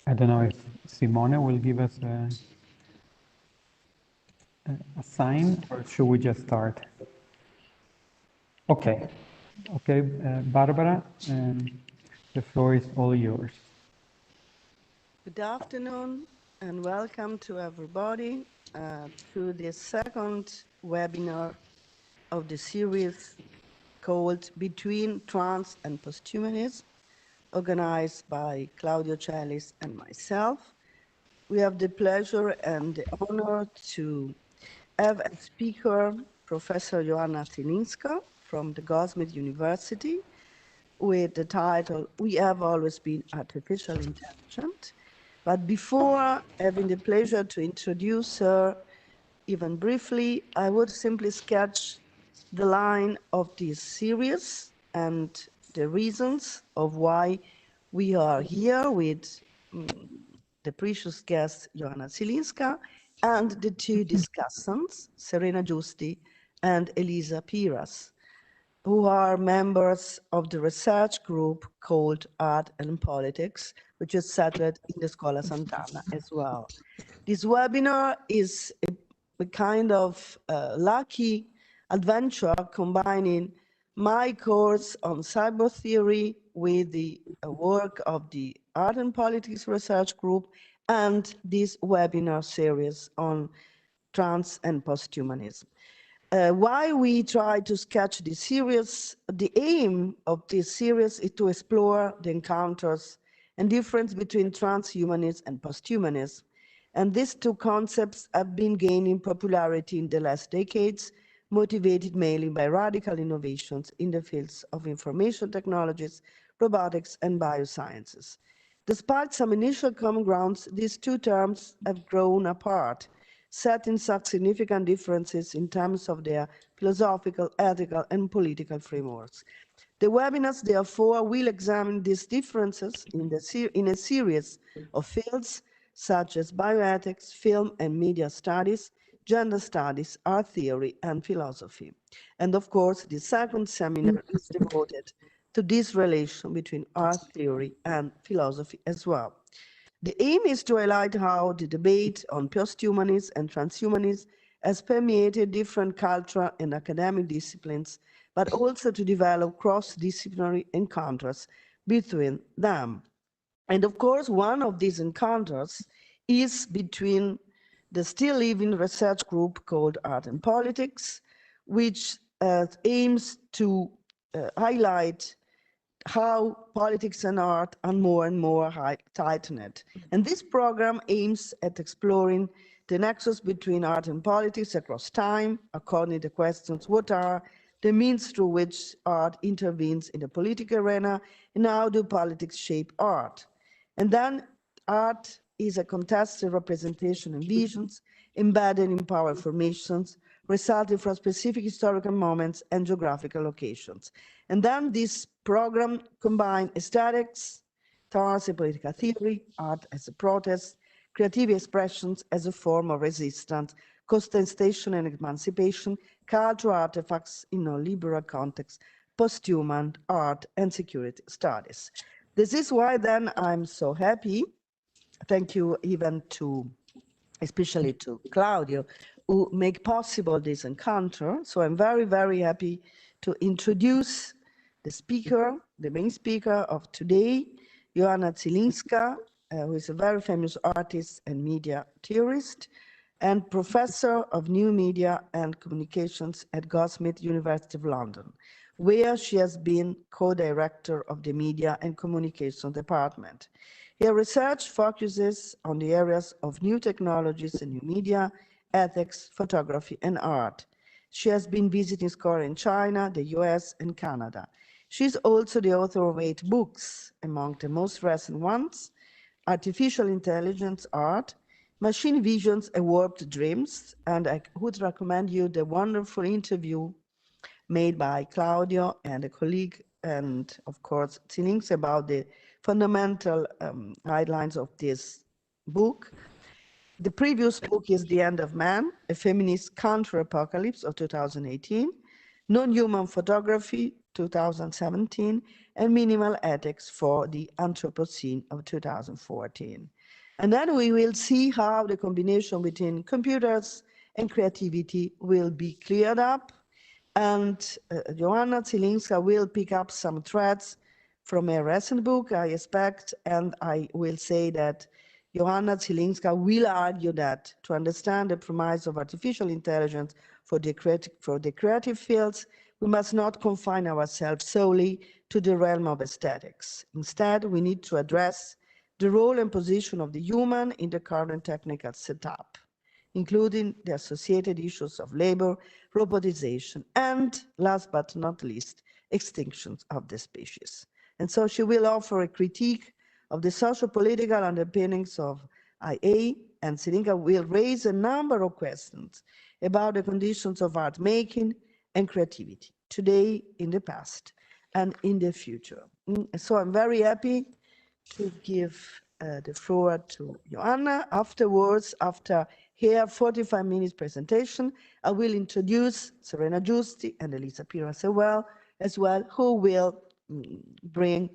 I don't know if Simone will give us a sign, or should we just start? Okay. Okay, Barbara, the floor is all yours. Good afternoon and welcome to everybody to the second webinar of the series called Between Trans and Posthumanism, organized by Claudio Celis and myself. We have the pleasure and the honor to have as speaker Professor Joanna Zylinska from the Goldsmith University with the title, We Have Always Been Artificial Intelligent. But before having the pleasure to introduce her even briefly, I would simply sketch the line of this series and the reasons of why we are here with the precious guest, Joanna Zylinska, and the two discussants, Serena Giusti and Elisa Piras, who are members of the research group called Art and Politics, which is settled in the Scuola Sant'Anna as well. This webinar is a kind of lucky adventure combining my course on cyber theory with the work of the Art and Politics Research Group and this webinar series on trans and posthumanism. Why we try to sketch this series, the aim of this series is to explore the encounters and difference between transhumanism and posthumanism. And these two concepts have been gaining popularity in the last decades, motivated mainly by radical innovations in the fields of information technologies, robotics, and biosciences. Despite some initial common grounds, these two terms have grown apart, setting such significant differences in terms of their philosophical, ethical, and political frameworks. The webinars, therefore, will examine these differences in a series of fields such as bioethics, film and media studies, gender studies, art theory, and philosophy. And of course, the second seminar is devoted to this relation between art theory and philosophy as well. The aim is to highlight how the debate on posthumanism and transhumanism has permeated different cultural and academic disciplines, but also to develop cross-disciplinary encounters between them. And of course, one of these encounters is between the still living research group called Art and Politics, which aims to highlight how politics and art are more and more tight-knit. And this program aims at exploring the nexus between art and politics across time, according to questions, what are the means through which art intervenes in the political arena, and how do politics shape art? And then art is a contested representation and visions embedded in power formations, resulting from specific historical moments and geographical locations. And then this program combines aesthetics, thoughts and political theory, art as a protest, creative expressions as a form of resistance, contestation and emancipation, cultural artifacts in a liberal context, posthuman art and security studies. This is why then I'm so happy. Thank you even to, especially to Claudio, who make possible this encounter. So I'm very, very happy to introduce the speaker, the main speaker of today, Joanna Zylinska, who is a very famous artist and media theorist, and professor of new media and communications at Goldsmith University of London, where she has been co-director of the media and communication department. Her research focuses on the areas of new technologies and new media, ethics, photography, and art. She has been visiting scholars in China, the US, and Canada. She's also the author of 8 books, among the most recent ones, Artificial Intelligence Art, Machine Visions and Warped Dreams, and I would recommend you the wonderful interview made by Claudio and a colleague, and of course, Zylinska, about the fundamental guidelines of this book. The previous book is The End of Man, a feminist counter-apocalypse of 2018, Non-Human Photography, 2017, and Minimal Ethics for the Anthropocene of 2014. And then we will see how the combination between computers and creativity will be cleared up. And Joanna Zylinska will pick up some threads from a recent book, I expect, and I will say that Joanna Zylinska will argue that to understand the premise of artificial intelligence for the creative fields, we must not confine ourselves solely to the realm of aesthetics. Instead, we need to address the role and position of the human in the current technical setup, including the associated issues of labor, robotisation, and last but not least, extinctions of the species. And so she will offer a critique of the socio-political underpinnings of IA, and Zylinska will raise a number of questions about the conditions of art making and creativity, today, in the past, and in the future. So I'm very happy to give the floor to Joanna. Afterwards, after her 45 minutes presentation, I will introduce Serena Giusti and Elisa Piro as well, who will bring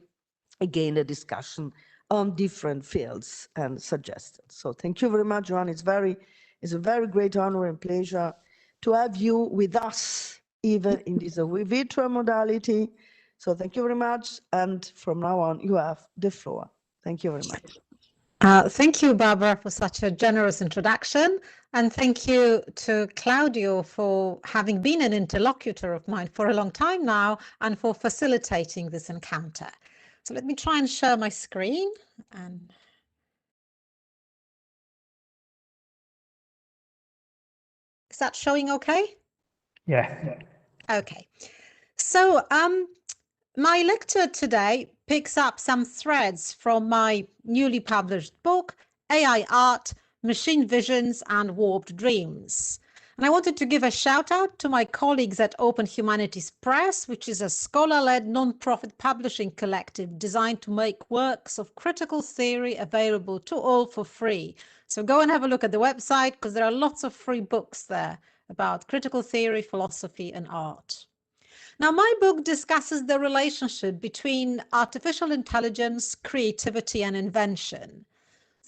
again a discussion on different fields and suggestions. So thank you very much, Joanna. It's a very great honor and pleasure to have you with us, even in this virtual modality. So thank you very much. And from now on, you have the floor. Thank you very much. Thank you, Barbara, for such a generous introduction. And thank you to Claudio for having been an interlocutor of mine for a long time now and for facilitating this encounter. So let me try and share my screen. And is that showing okay? Yeah. Okay. So my lecture today picks up some threads from my newly published book, AI Art, Machine Visions and Warped Dreams. And I wanted to give a shout out to my colleagues at Open Humanities Press, which is a scholar-led non-profit publishing collective designed to make works of critical theory available to all for free. So go and have a look at the website, because there are lots of free books there about critical theory, philosophy and art. Now, my book discusses the relationship between artificial intelligence, creativity, and invention.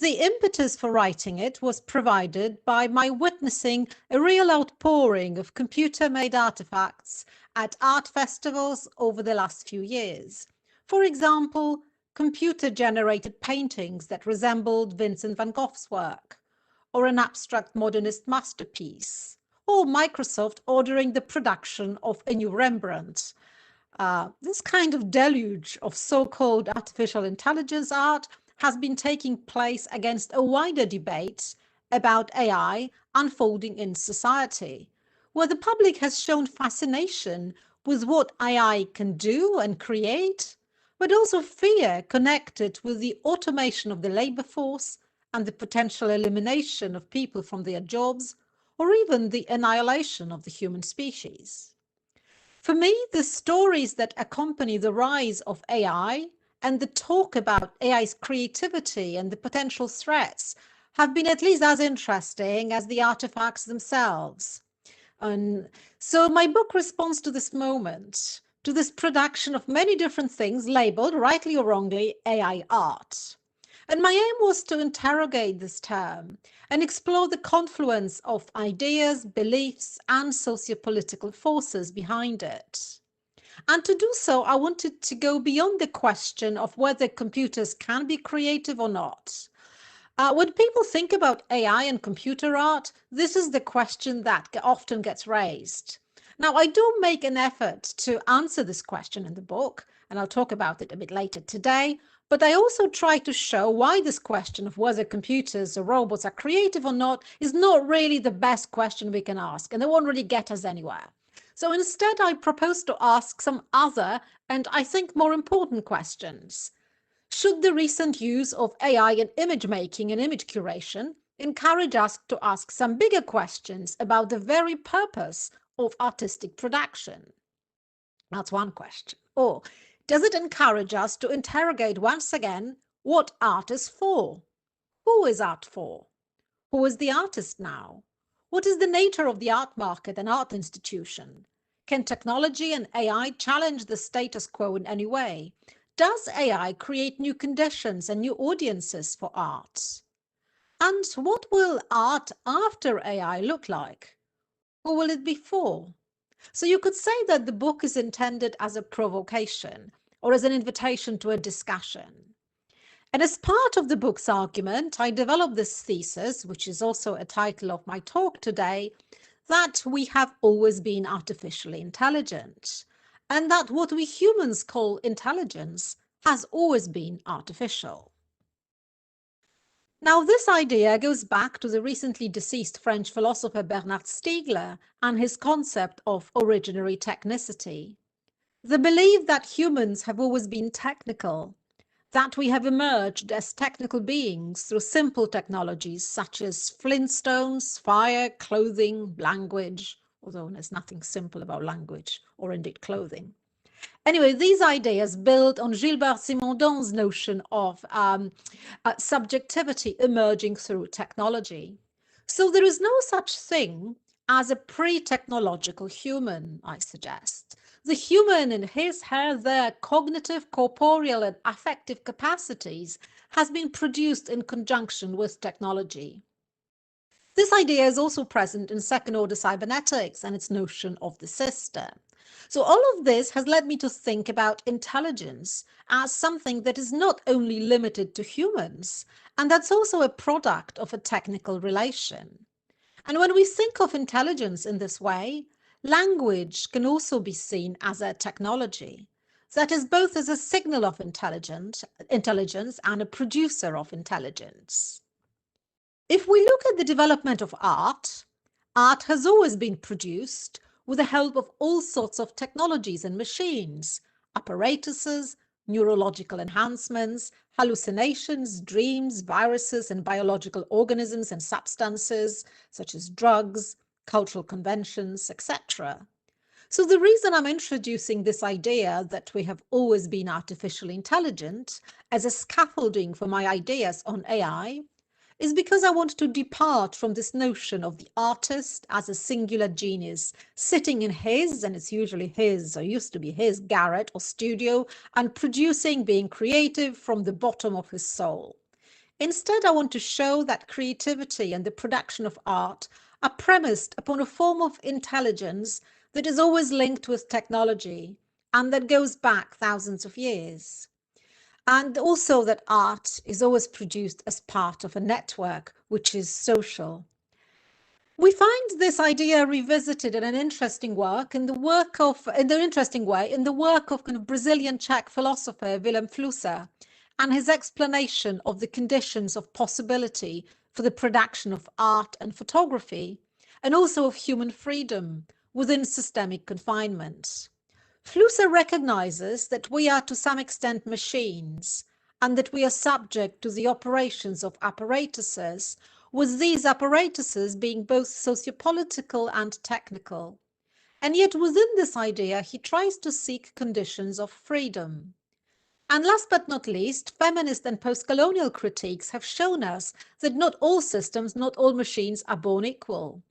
The impetus for writing it was provided by my witnessing a real outpouring of computer-made artifacts at art festivals over the last few years. For example, computer-generated paintings that resembled Vincent van Gogh's work, or an abstract modernist masterpiece, or Microsoft ordering the production of a new Rembrandt. This kind of deluge of so-called artificial intelligence art has been taking place against a wider debate about AI unfolding in society, where the public has shown fascination with what AI can do and create, but also fear connected with the automation of the labor force and the potential elimination of people from their jobs, or even the annihilation of the human species. For me, the stories that accompany the rise of AI and the talk about AI's creativity and the potential threats have been at least as interesting as the artifacts themselves. And so my book responds to this moment, to this production of many different things labeled, rightly or wrongly, AI art. And my aim was to interrogate this term and explore the confluence of ideas, beliefs, and sociopolitical forces behind it. And to do so, I wanted to go beyond the question of whether computers can be creative or not. When people think about AI and computer art, this is the question that often gets raised. Now, I do make an effort to answer this question in the book, and I'll talk about it a bit later today, but I also try to show why this question of whether computers or robots are creative or not is not really the best question we can ask, and it won't really get us anywhere. So instead, I propose to ask some other and I think more important questions. Should the recent use of AI in image making and image curation encourage us to ask some bigger questions about the very purpose of artistic production? That's one question. Or does it encourage us to interrogate once again what art is for? Who is art for? Who is the artist now? What is the nature of the art market and art institution? Can technology and AI challenge the status quo in any way? Does AI create new conditions and new audiences for art? And what will art after AI look like? Who will it be for? So you could say that the book is intended as a provocation or as an invitation to a discussion. And as part of the book's argument, I developed this thesis, which is also a title of my talk today, that we have always been artificially intelligent, and that what we humans call intelligence has always been artificial. Now, this idea goes back to the recently deceased French philosopher Bernard Stiegler and his concept of originary technicity. The belief that humans have always been technical, that we have emerged as technical beings through simple technologies such as flintstones, fire, clothing, language, although there's nothing simple about language or indeed clothing. Anyway, these ideas build on Gilbert Simondon's notion of subjectivity emerging through technology. So there is no such thing as a pre-technological human, I suggest. The human in his, her, their cognitive, corporeal and affective capacities has been produced in conjunction with technology. This idea is also present in second-order cybernetics and its notion of the system. So all of this has led me to think about intelligence as something that is not only limited to humans, and that's also a product of a technical relation. And when we think of intelligence in this way, language can also be seen as a technology. That is both as a signal of intelligence and a producer of intelligence. If we look at the development of art, art has always been produced with the help of all sorts of technologies and machines, apparatuses, neurological enhancements, hallucinations, dreams, viruses, and biological organisms and substances, such as drugs, cultural conventions, etc. So the reason I'm introducing this idea that we have always been artificially intelligent as a scaffolding for my ideas on AI is because I want to depart from this notion of the artist as a singular genius sitting in his, and it's usually his, or used to be his, garret or studio, and producing, being creative from the bottom of his soul. Instead, I want to show that creativity and the production of art are premised upon a form of intelligence that is always linked with technology and that goes back thousands of years. And also that art is always produced as part of a network, which is social. We find this idea revisited in an interesting work, in the work of kind of Brazilian Czech philosopher Willem Flusser, and his explanation of the conditions of possibility for the production of art and photography, and also of human freedom within systemic confinement. Flusser recognizes that we are to some extent machines and that we are subject to the operations of apparatuses, with these apparatuses being both sociopolitical and technical. And yet within this idea, he tries to seek conditions of freedom. And last but not least, feminist and post-colonial critiques have shown us that not all systems, not all machines are born equal.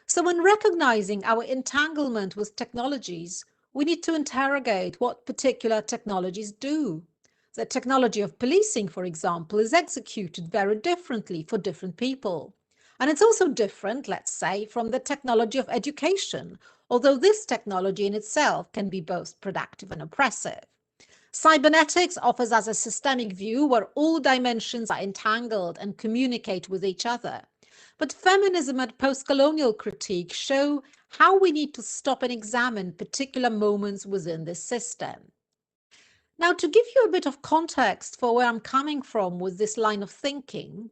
So when recognizing our entanglement with technologies, we need to interrogate what particular technologies do. The technology of policing, for example, is executed very differently for different people. And it's also different, let's say, from the technology of education, although this technology in itself can be both productive and oppressive. Cybernetics offers us a systemic view where all dimensions are entangled and communicate with each other. But feminism and post-colonial critique show how we need to stop and examine particular moments within this system. Now, to give you a bit of context for where I'm coming from with this line of thinking,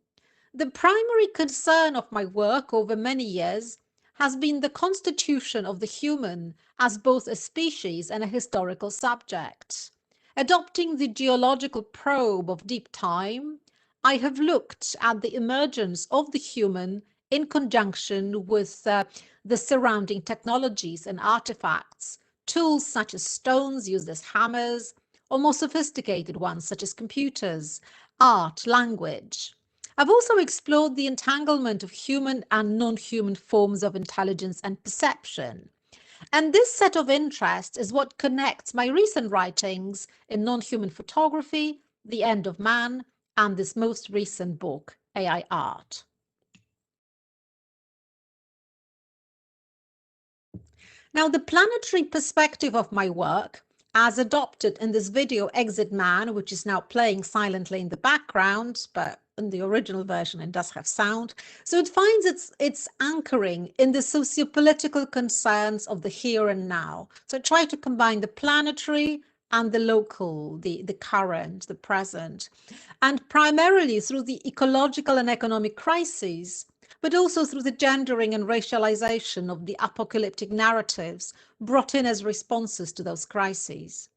the primary concern of my work over many years has been the constitution of the human as both a species and a historical subject. Adopting the geological probe of deep time, I have looked at the emergence of the human in conjunction with the surrounding technologies and artifacts, tools such as stones used as hammers, or more sophisticated ones such as computers, art, language. I've also explored the entanglement of human and non-human forms of intelligence and perception. And this set of interests is what connects my recent writings in non-human photography, The End of Man, and this most recent book, AI Art. Now, the planetary perspective of my work, as adopted in this video Exit Man, which is now playing silently in the background, but in the original version it does have sound. So it finds its anchoring in the socio-political concerns of the here and now. So I try to combine the planetary and the local, the current, the present, and primarily through the ecological and economic crises, but also through the gendering and racialization of the apocalyptic narratives brought in as responses to those crises.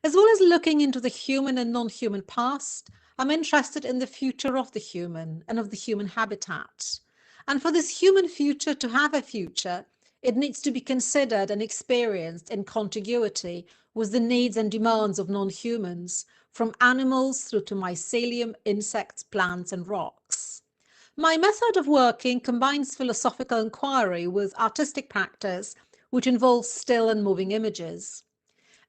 As well as looking into the human and non-human past, I'm interested in the future of the human and of the human habitat. And for this human future to have a future, it needs to be considered and experienced in contiguity with the needs and demands of non-humans, from animals through to mycelium, insects, plants, and rocks. My method of working combines philosophical inquiry with artistic practice, which involves still and moving images.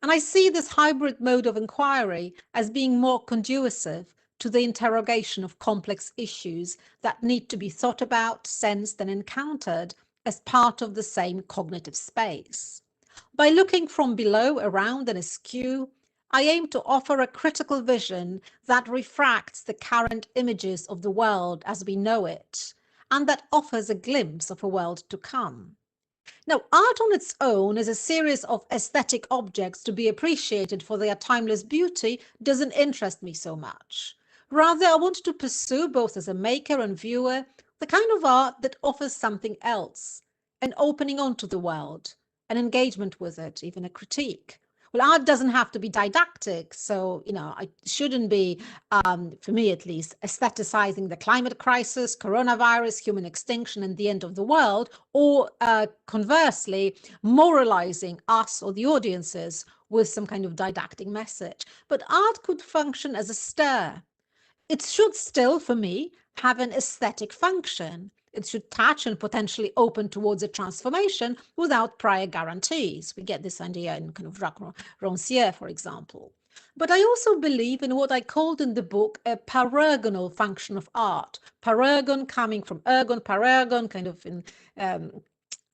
And I see this hybrid mode of inquiry as being more conducive to the interrogation of complex issues that need to be thought about, sensed, and encountered as part of the same cognitive space. By looking from below, around, and askew, I aim to offer a critical vision that refracts the current images of the world as we know it, and that offers a glimpse of a world to come. Now, art on its own as a series of aesthetic objects to be appreciated for their timeless beauty doesn't interest me so much. Rather, I want to pursue, both as a maker and viewer, the kind of art that offers something else, an opening onto the world, an engagement with it, even a critique. Well, art doesn't have to be didactic, so, I shouldn't be, for me at least, aestheticizing the climate crisis, coronavirus, human extinction, and the end of the world, or conversely, moralizing us or the audiences with some kind of didactic message. But art could function as a stir. It should still, for me, have an aesthetic function. It should touch and potentially open towards a transformation without prior guarantees. We get this idea in kind of Jacques Rancière, for example. But I also believe in what I called in the book a paragonal function of art. Paragon coming from ergon, paragon, kind of in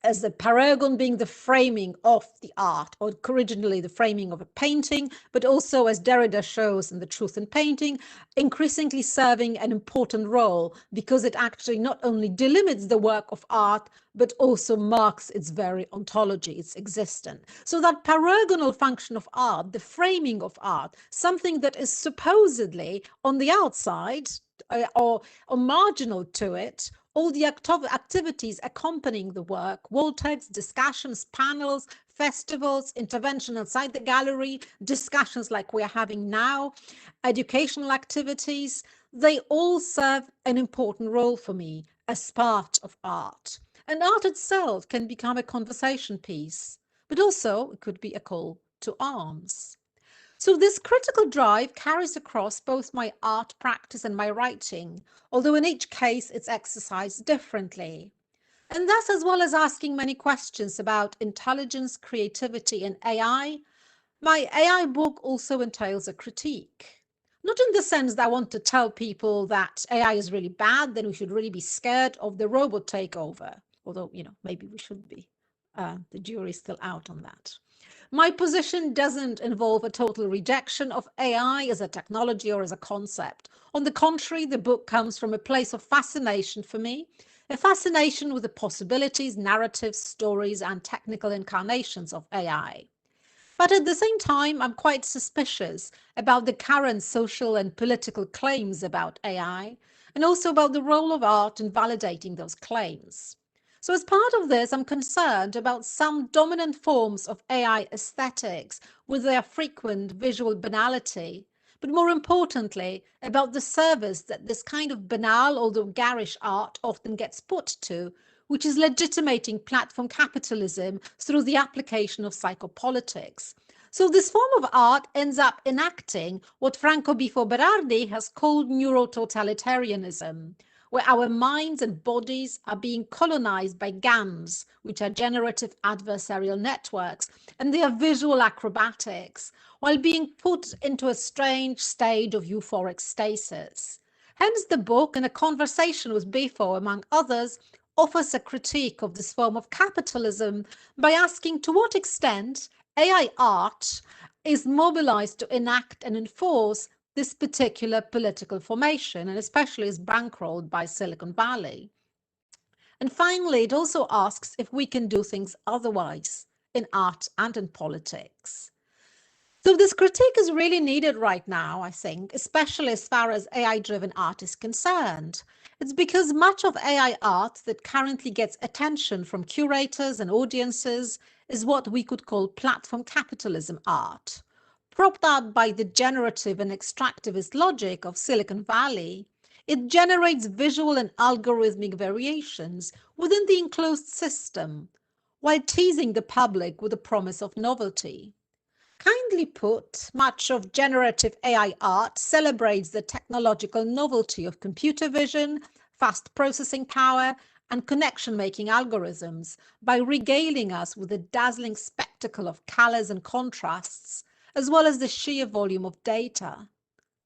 as the paragon being the framing of the art, or originally the framing of a painting, but also, as Derrida shows in The Truth in Painting, increasingly serving an important role because it actually not only delimits the work of art, but also marks its very ontology, its existence. So that paragonal function of art, the framing of art, something that is supposedly on the outside or marginal to it, all the activities accompanying the work, wall text, discussions, panels, festivals, intervention outside the gallery, discussions like we are having now, educational activities, they all serve an important role for me as part of art. And art itself can become a conversation piece, but also it could be a call to arms. So this critical drive carries across both my art practice and my writing, although in each case it's exercised differently. And thus, as well as asking many questions about intelligence, creativity, and AI, my AI book also entails a critique. Not in the sense that I want to tell people that AI is really bad, then we should really be scared of the robot takeover, although, maybe we should be. The jury's still out on that. My position doesn't involve a total rejection of AI as a technology or as a concept. On the contrary, the book comes from a place of fascination for me, a fascination with the possibilities, narratives, stories, and technical incarnations of AI. But at the same time, I'm quite suspicious about the current social and political claims about AI, and also about the role of art in validating those claims. So as part of this, I'm concerned about some dominant forms of AI aesthetics with their frequent visual banality, but more importantly, about the service that this kind of banal, although garish art often gets put to, which is legitimating platform capitalism through the application of psychopolitics. So this form of art ends up enacting what Franco Bifo Berardi has called neurototalitarianism, where our minds and bodies are being colonized by GANs, which are generative adversarial networks, and their visual acrobatics, while being put into a strange state of euphoric stasis. Hence the book, in a conversation with Bifo, among others, offers a critique of this form of capitalism by asking to what extent AI art is mobilized to enact and enforce this particular political formation, and especially is bankrolled by Silicon Valley. And finally, it also asks if we can do things otherwise in art and in politics. So this critique is really needed right now, I think, especially as far as AI-driven art is concerned. It's because much of AI art that currently gets attention from curators and audiences is what we could call platform capitalism art. Propped up by the generative and extractivist logic of Silicon Valley, it generates visual and algorithmic variations within the enclosed system, while teasing the public with the promise of novelty. Kindly put, much of generative AI art celebrates the technological novelty of computer vision, fast processing power, and connection-making algorithms by regaling us with the dazzling spectacle of colors and contrasts, as well as the sheer volume of data.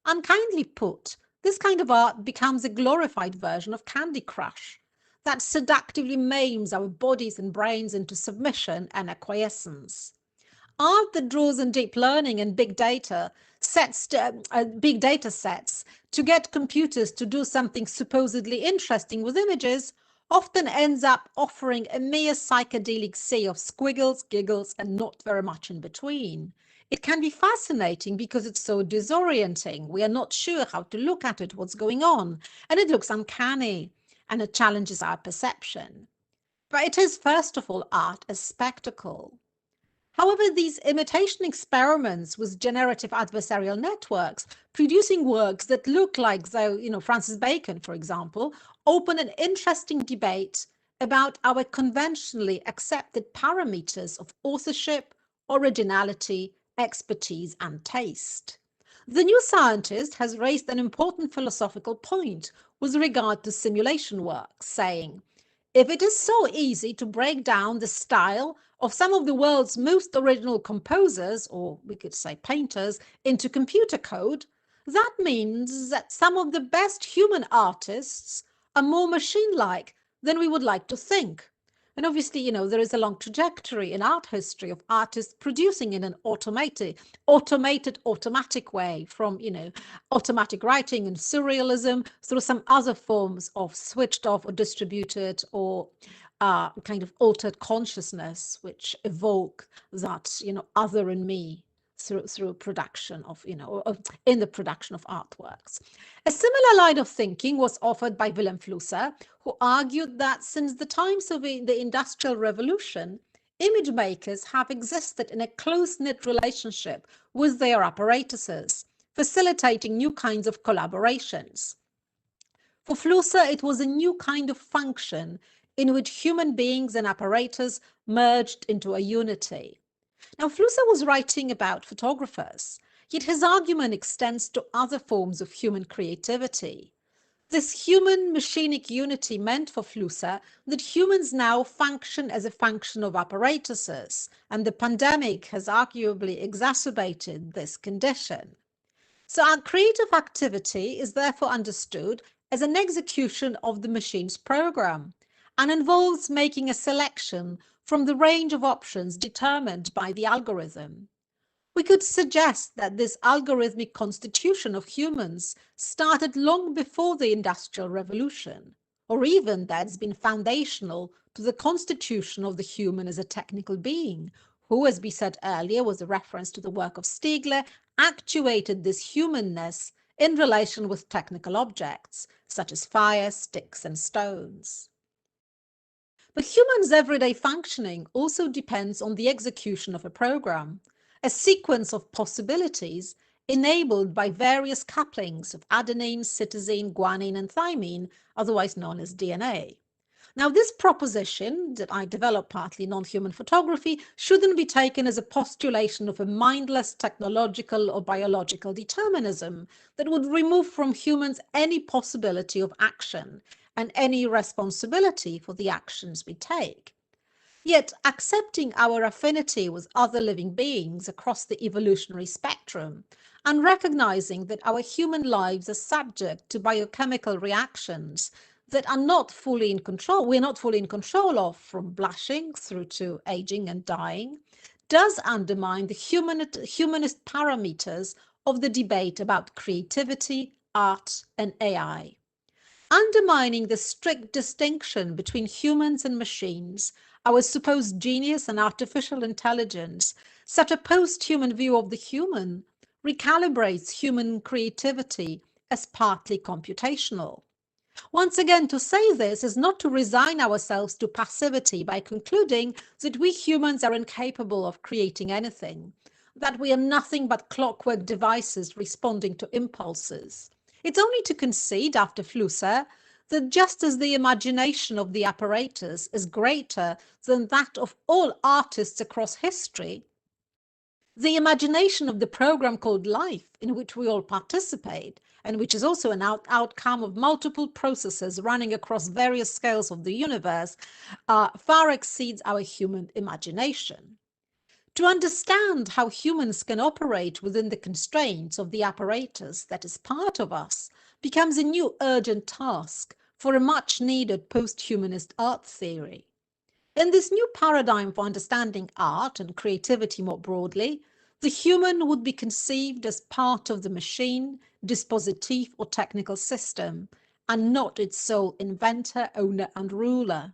Unkindly put, this kind of art becomes a glorified version of Candy Crush that seductively maims our bodies and brains into submission and acquiescence. Art that draws on deep learning and big data sets to get computers to do something supposedly interesting with images often ends up offering a mere psychedelic sea of squiggles, giggles, and not very much in between. It can be fascinating because it's so disorienting. We are not sure how to look at it, what's going on, and it looks uncanny, and it challenges our perception. But it is, first of all, art as spectacle. However, these imitation experiments with generative adversarial networks, producing works that look like, Francis Bacon, for example, open an interesting debate about our conventionally accepted parameters of authorship, originality, expertise, and taste. The New Scientist has raised an important philosophical point with regard to simulation work, saying, if it is so easy to break down the style of some of the world's most original composers, or we could say painters, into computer code, that means that some of the best human artists are more machine-like than we would like to think. And obviously, there is a long trajectory in art history of artists producing in an automatic way from, automatic writing and surrealism through some other forms of switched off or distributed or kind of altered consciousness, which evoke that, other in me through production of, in the production of artworks. A similar line of thinking was offered by Willem Flusser, who argued that since the times of the Industrial Revolution, image makers have existed in a close-knit relationship with their apparatuses, facilitating new kinds of collaborations. For Flusser, it was a new kind of function in which human beings and apparatus merged into a unity. Now, Flusser was writing about photographers, yet his argument extends to other forms of human creativity. This human machinic unity meant for Flusser that humans now function as a function of apparatuses, and the pandemic has arguably exacerbated this condition. So our creative activity is therefore understood as an execution of the machine's program and involves making a selection from the range of options determined by the algorithm. We could suggest that this algorithmic constitution of humans started long before the Industrial Revolution, or even that it's been foundational to the constitution of the human as a technical being, who, as we said earlier, was a reference to the work of Stiegler, actuated this humanness in relation with technical objects, such as fire, sticks, and stones. But humans' everyday functioning also depends on the execution of a program, a sequence of possibilities enabled by various couplings of adenine, cytosine, guanine, and thymine, otherwise known as DNA. Now, this proposition that I developed partly in non-human photography shouldn't be taken as a postulation of a mindless technological or biological determinism that would remove from humans any possibility of action and any responsibility for the actions we take. Yet, accepting our affinity with other living beings across the evolutionary spectrum and recognizing that our human lives are subject to biochemical reactions that are not fully in control, we're not fully in control of, from blushing through to aging and dying, does undermine the humanist parameters of the debate about creativity, art, and AI. Undermining the strict distinction between humans and machines, our supposed genius and artificial intelligence, such a post-human view of the human recalibrates human creativity as partly computational. Once again, to say this is not to resign ourselves to passivity by concluding that we humans are incapable of creating anything, that we are nothing but clockwork devices responding to impulses. It's only to concede, after Flusser, that just as the imagination of the apparatus is greater than that of all artists across history, the imagination of the program called life, in which we all participate, and which is also an outcome of multiple processes running across various scales of the universe, far exceeds our human imagination. To understand how humans can operate within the constraints of the apparatus that is part of us becomes a new urgent task for a much-needed post-humanist art theory. In this new paradigm for understanding art and creativity more broadly, the human would be conceived as part of the machine, dispositif, or technical system, and not its sole inventor, owner, and ruler.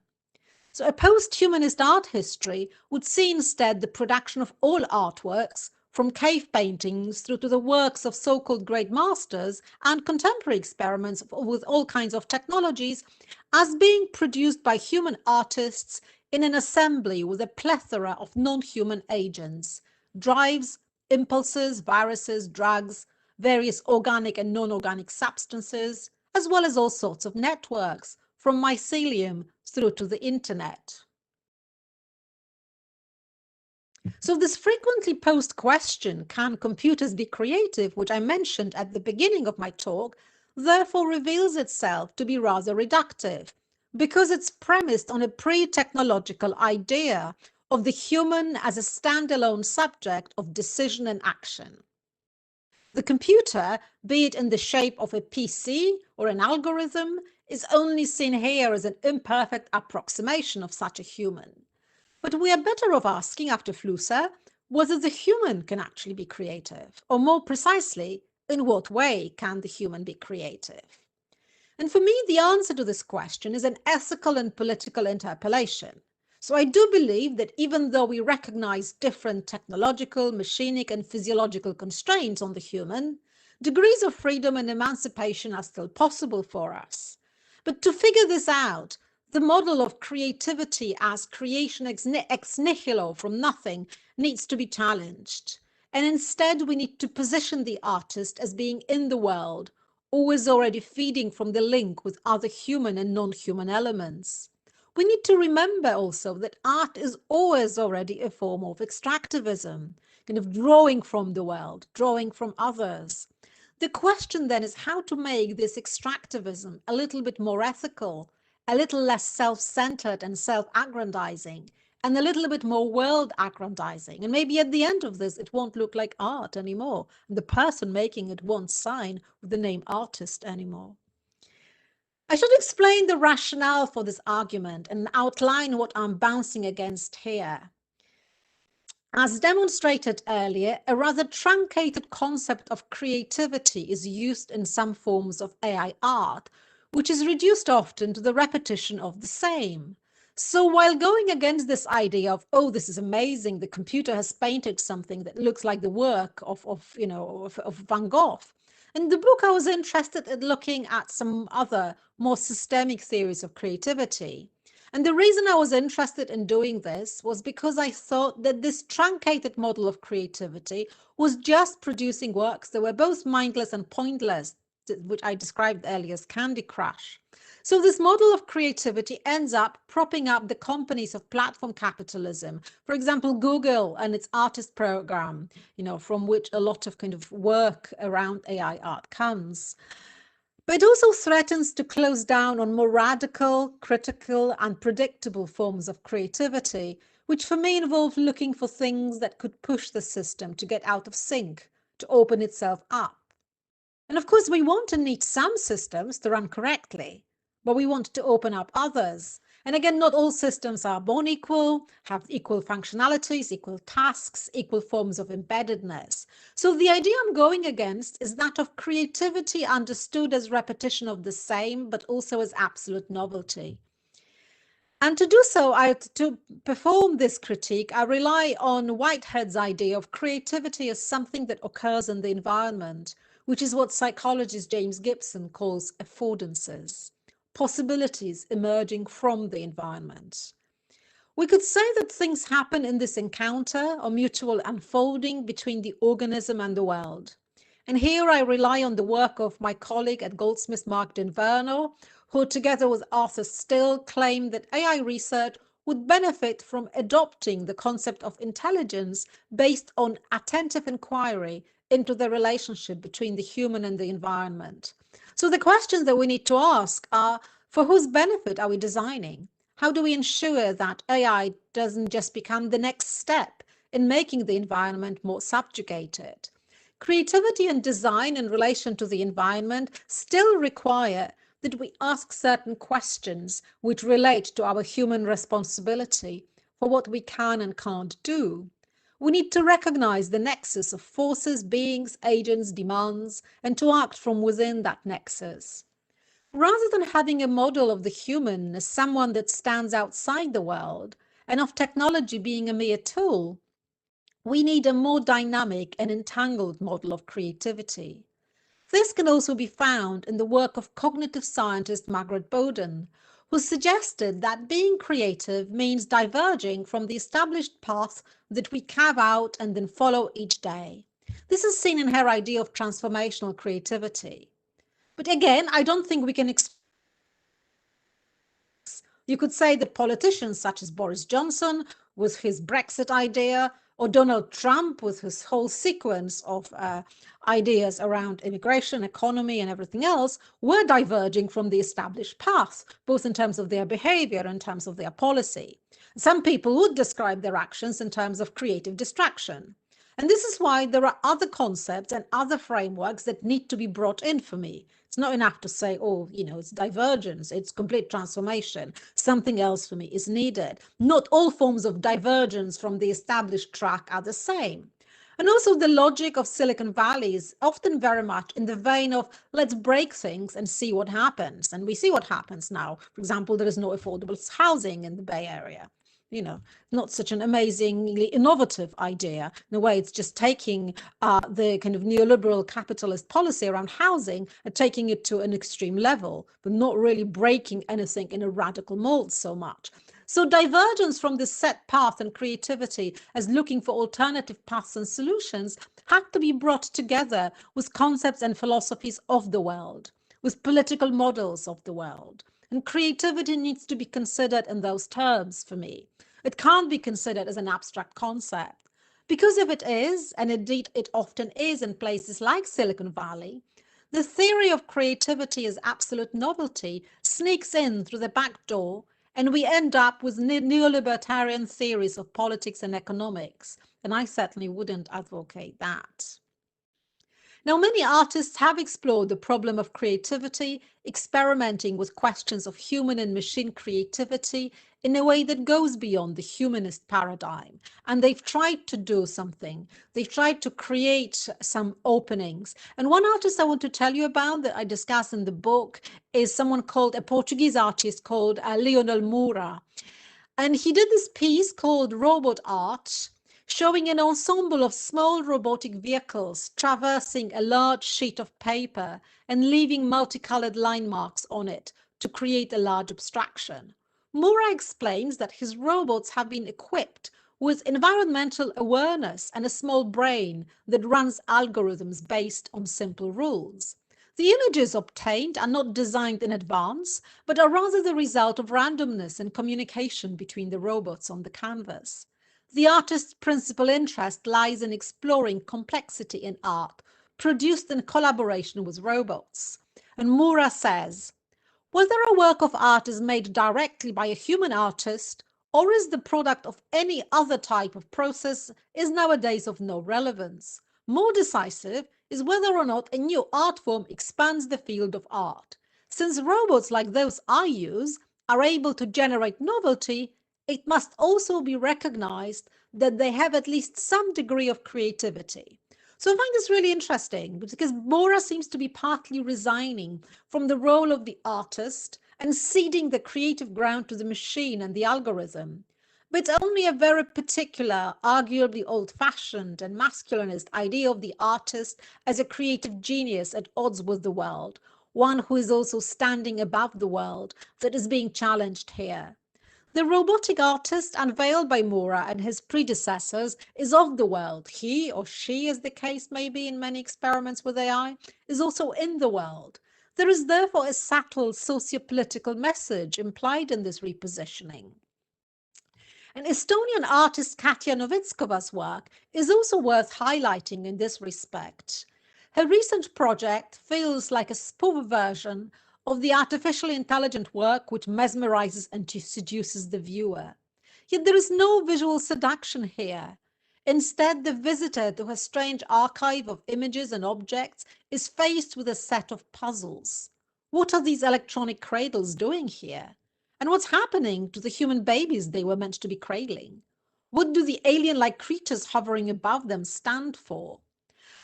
So a post-humanist art history would see instead the production of all artworks, from cave paintings through to the works of so-called great masters and contemporary experiments with all kinds of technologies, as being produced by human artists in an assembly with a plethora of non-human agents, drives, impulses, viruses, drugs, various organic and non-organic substances, as well as all sorts of networks, from mycelium through to the internet. So this frequently posed question, can computers be creative, which I mentioned at the beginning of my talk, therefore reveals itself to be rather reductive, because it's premised on a pre-technological idea of the human as a standalone subject of decision and action. The computer, be it in the shape of a PC or an algorithm, is only seen here as an imperfect approximation of such a human. But we are better off asking, after Flusser, whether the human can actually be creative, or more precisely, in what way can the human be creative? And for me, the answer to this question is an ethical and political interpellation. So I do believe that even though we recognize different technological, machinic, and physiological constraints on the human, degrees of freedom and emancipation are still possible for us. But to figure this out, the model of creativity as creation ex nihilo from nothing needs to be challenged. And instead, we need to position the artist as being in the world, always already feeding from the link with other human and non-human elements. We need to remember also that art is always already a form of extractivism, kind of drawing from the world, drawing from others. The question then is how to make this extractivism a little bit more ethical, a little less self-centered and self-aggrandizing, and a little bit more world-aggrandizing. And maybe at the end of this, it won't look like art anymore, and the person making it won't sign with the name artist anymore. I should explain the rationale for this argument and outline what I'm bouncing against here. As demonstrated earlier, a rather truncated concept of creativity is used in some forms of AI art, which is reduced often to the repetition of the same. So while going against this idea of, oh, this is amazing, the computer has painted something that looks like the work of Van Gogh, in the book I was interested in looking at some other more systemic theories of creativity. And the reason I was interested in doing this was because I thought that this truncated model of creativity was just producing works that were both mindless and pointless, which I described earlier as Candy Crush. So this model of creativity ends up propping up the companies of platform capitalism. For example, Google and its artist program, from which a lot of kind of work around AI art comes. But it also threatens to close down on more radical, critical, and predictable forms of creativity, which for me involve looking for things that could push the system to get out of sync, to open itself up. And of course, we want and need some systems to run correctly, but we want to open up others. And again, not all systems are born equal, have equal functionalities, equal tasks, equal forms of embeddedness. So the idea I'm going against is that of creativity understood as repetition of the same, but also as absolute novelty. And to do so, to perform this critique, I rely on Whitehead's idea of creativity as something that occurs in the environment, which is what psychologist James Gibson calls affordances, possibilities emerging from the environment. We could say that things happen in this encounter or mutual unfolding between the organism and the world. And here I rely on the work of my colleague at Goldsmiths, Mark Dinverno, who together with Arthur Still claimed that AI research would benefit from adopting the concept of intelligence based on attentive inquiry into the relationship between the human and the environment. So the questions that we need to ask are, for whose benefit are we designing? How do we ensure that AI doesn't just become the next step in making the environment more subjugated? Creativity and design in relation to the environment still require that we ask certain questions which relate to our human responsibility for what we can and can't do. We need to recognize the nexus of forces, beings, agents, demands, and to act from within that nexus. Rather than having a model of the human as someone that stands outside the world and of technology being a mere tool, we need a more dynamic and entangled model of creativity. This can also be found in the work of cognitive scientist Margaret Bowden, who suggested that being creative means diverging from the established path that we carve out and then follow each day. This is seen in her idea of transformational creativity. But again, I don't think we can You could say that politicians such as Boris Johnson with his Brexit idea, or Donald Trump with his whole sequence of ideas around immigration, economy, and everything else, were diverging from the established path, both in terms of their behavior and in terms of their policy. Some people would describe their actions in terms of creative distraction. And this is why there are other concepts and other frameworks that need to be brought in for me. It's not enough to say, oh, it's divergence, it's complete transformation. Something else for me is needed. Not all forms of divergence from the established track are the same. And also the logic of Silicon Valley is often very much in the vein of let's break things and see what happens. And we see what happens now. For example, there is no affordable housing in the Bay Area. Not such an amazingly innovative idea. In a way, it's just taking the kind of neoliberal capitalist policy around housing and taking it to an extreme level, but not really breaking anything in a radical mold so much. So divergence from this set path and creativity as looking for alternative paths and solutions had to be brought together with concepts and philosophies of the world, with political models of the world. And creativity needs to be considered in those terms for me. It can't be considered as an abstract concept. Because if it is, and indeed it often is in places like Silicon Valley, the theory of creativity as absolute novelty sneaks in through the back door, and we end up with neolibertarian theories of politics and economics. And I certainly wouldn't advocate that. Now, many artists have explored the problem of creativity, experimenting with questions of human and machine creativity in a way that goes beyond the humanist paradigm. And they've tried to do something. They've tried to create some openings. And one artist I want to tell you about that I discuss in the book is a Portuguese artist called Leonel Moura. And he did this piece called Robot Art, showing an ensemble of small robotic vehicles traversing a large sheet of paper and leaving multicolored line marks on it to create a large abstraction. Moura explains that his robots have been equipped with environmental awareness and a small brain that runs algorithms based on simple rules. The images obtained are not designed in advance, but are rather the result of randomness and communication between the robots on the canvas. The artist's principal interest lies in exploring complexity in art, produced in collaboration with robots. And Moura says, whether a work of art is made directly by a human artist or is the product of any other type of process is nowadays of no relevance. More decisive is whether or not a new art form expands the field of art. Since robots like those I use are able to generate novelty, it must also be recognized that they have at least some degree of creativity. So I find this really interesting because Mora seems to be partly resigning from the role of the artist and ceding the creative ground to the machine and the algorithm. But only a very particular, arguably old-fashioned and masculinist idea of the artist as a creative genius at odds with the world, one who is also standing above the world, that is being challenged here. The robotic artist unveiled by Mora and his predecessors is of the world. He or she, as the case may be in many experiments with AI, is also in the world. There is therefore a subtle socio-political message implied in this repositioning. And Estonian artist Katja Novitskova's work is also worth highlighting in this respect. Her recent project feels like a spoof version of the artificially intelligent work which mesmerizes and seduces the viewer. Yet there is no visual seduction here. Instead, the visitor to her strange archive of images and objects is faced with a set of puzzles. What are these electronic cradles doing here? And what's happening to the human babies they were meant to be cradling? What do the alien-like creatures hovering above them stand for?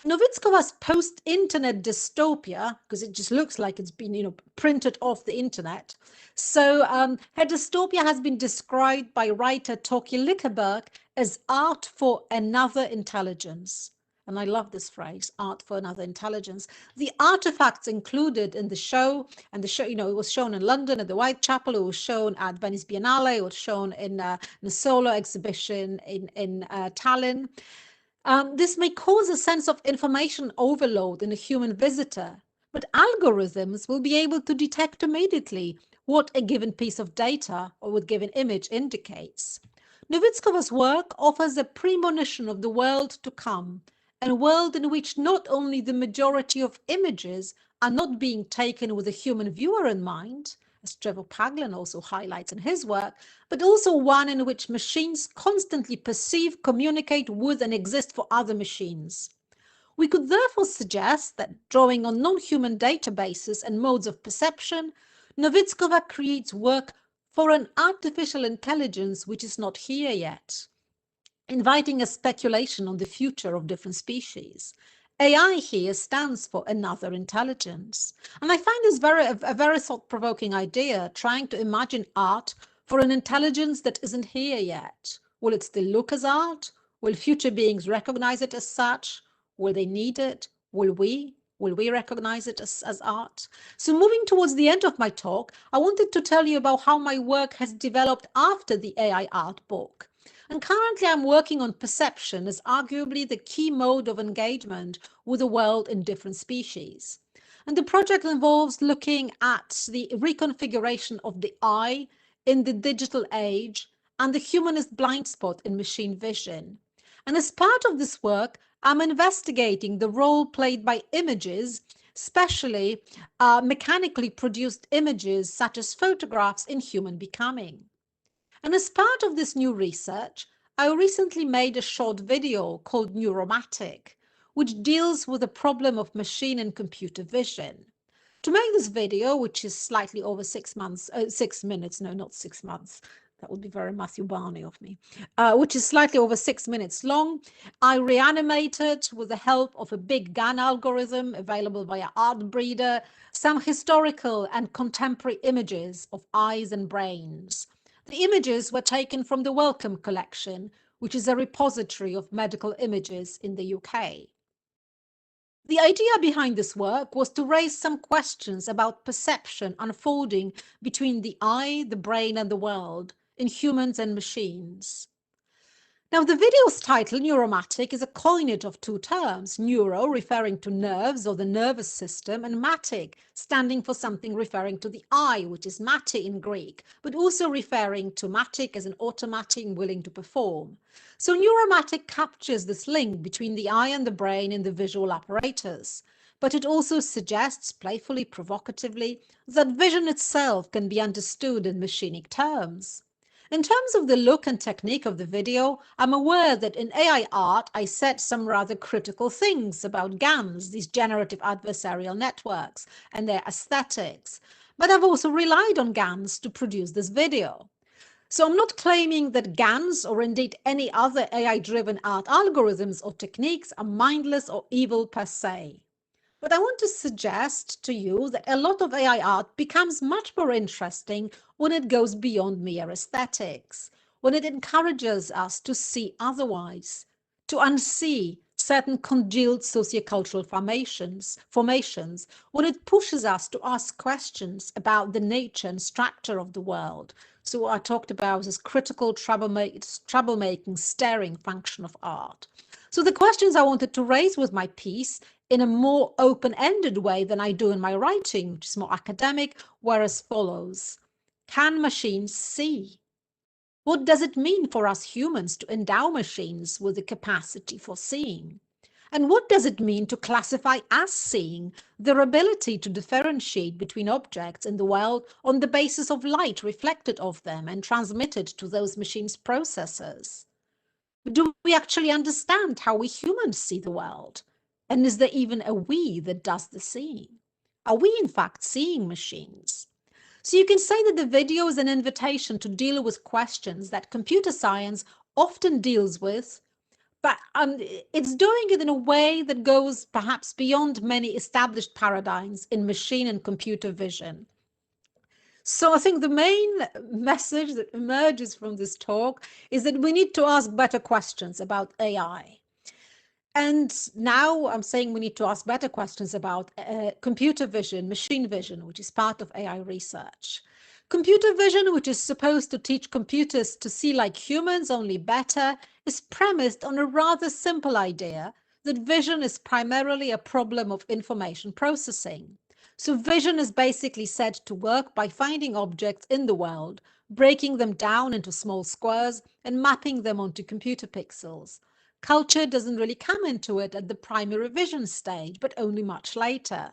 Novitskova's post-internet dystopia, because it just looks like it's been, printed off the internet. So her dystopia has been described by writer Toki Lickerberg as art for another intelligence. And I love this phrase, art for another intelligence. The artifacts included in the show, and the show, it was shown in London at the Whitechapel, it was shown at Venice Biennale, it was shown in a solo exhibition in Tallinn. This may cause a sense of information overload in a human visitor, but algorithms will be able to detect immediately what a given piece of data or a given image indicates. Novitskova's work offers a premonition of the world to come, a world in which not only the majority of images are not being taken with a human viewer in mind, as Trevor Paglen also highlights in his work, but also one in which machines constantly perceive, communicate with, and exist for other machines. We could therefore suggest that, drawing on non-human databases and modes of perception, Novitskova creates work for an artificial intelligence which is not here yet, inviting a speculation on the future of different species. AI here stands for another intelligence. And I find this a very thought-provoking idea, trying to imagine art for an intelligence that isn't here yet. Will it still look as art? Will future beings recognize it as such? Will they need it? Will we recognize it as art? So moving towards the end of my talk, I wanted to tell you about how my work has developed after the AI art book. And currently I'm working on perception as arguably the key mode of engagement with the world in different species. And the project involves looking at the reconfiguration of the eye in the digital age and the humanist blind spot in machine vision. And as part of this work, I'm investigating the role played by images, especially mechanically produced images such as photographs in human becoming. And as part of this new research, I recently made a short video called Neuromatic, which deals with the problem of machine and computer vision. To make this video, which is slightly over 6 minutes, no, not 6 months, that would be very Matthew Barney of me, which is slightly over 6 minutes long, I reanimated, with the help of a big GAN algorithm available via Artbreeder, some historical and contemporary images of eyes and brains. The images were taken from the Wellcome collection, which is a repository of medical images in the UK. The idea behind this work was to raise some questions about perception unfolding between the eye, the brain, and the world in humans and machines. Now, the video's title, Neuromatic, is a coinage of two terms, neuro referring to nerves or the nervous system, and matic standing for something referring to the eye, which is mate in Greek, but also referring to matic as an automatic willing to perform. So Neuromatic captures this link between the eye and the brain in the visual apparatus, but it also suggests, playfully, provocatively, that vision itself can be understood in machinic terms. In terms of the look and technique of the video, I'm aware that in AI art, I said some rather critical things about GANs, these generative adversarial networks, and their aesthetics. but I've also relied on GANs to produce this video. So I'm not claiming that GANs or indeed any other AI-driven art algorithms or techniques are mindless or evil per se. But I want to suggest to you that a lot of AI art becomes much more interesting when it goes beyond mere aesthetics, when it encourages us to see otherwise, to unsee certain congealed sociocultural formations, when it pushes us to ask questions about the nature and structure of the world. So what I talked about is critical troublemaking, staring function of art. So the questions I wanted to raise with my piece in a more open-ended way than I do in my writing, which is more academic, were as follows. Can machines see? What does it mean for us humans to endow machines with the capacity for seeing? And what does it mean to classify as seeing, their ability to differentiate between objects in the world on the basis of light reflected off them and transmitted to those machines' processors? Do we actually understand how we humans see the world? And is there even a we that does the seeing? Are we in fact seeing machines? So you can say that the video is an invitation to deal with questions that computer science often deals with, but it's doing it in a way that goes perhaps beyond many established paradigms in machine and computer vision. So I think the main message that emerges from this talk is that we need to ask better questions about AI. And now I'm saying we need to ask better questions about computer vision, machine vision, which is part of AI research. Computer vision, which is supposed to teach computers to see like humans, only better, is premised on a rather simple idea that vision is primarily a problem of information processing. So vision is basically said to work by finding objects in the world, breaking them down into small squares and mapping them onto computer pixels. Culture doesn't really come into it at the primary vision stage, but only much later.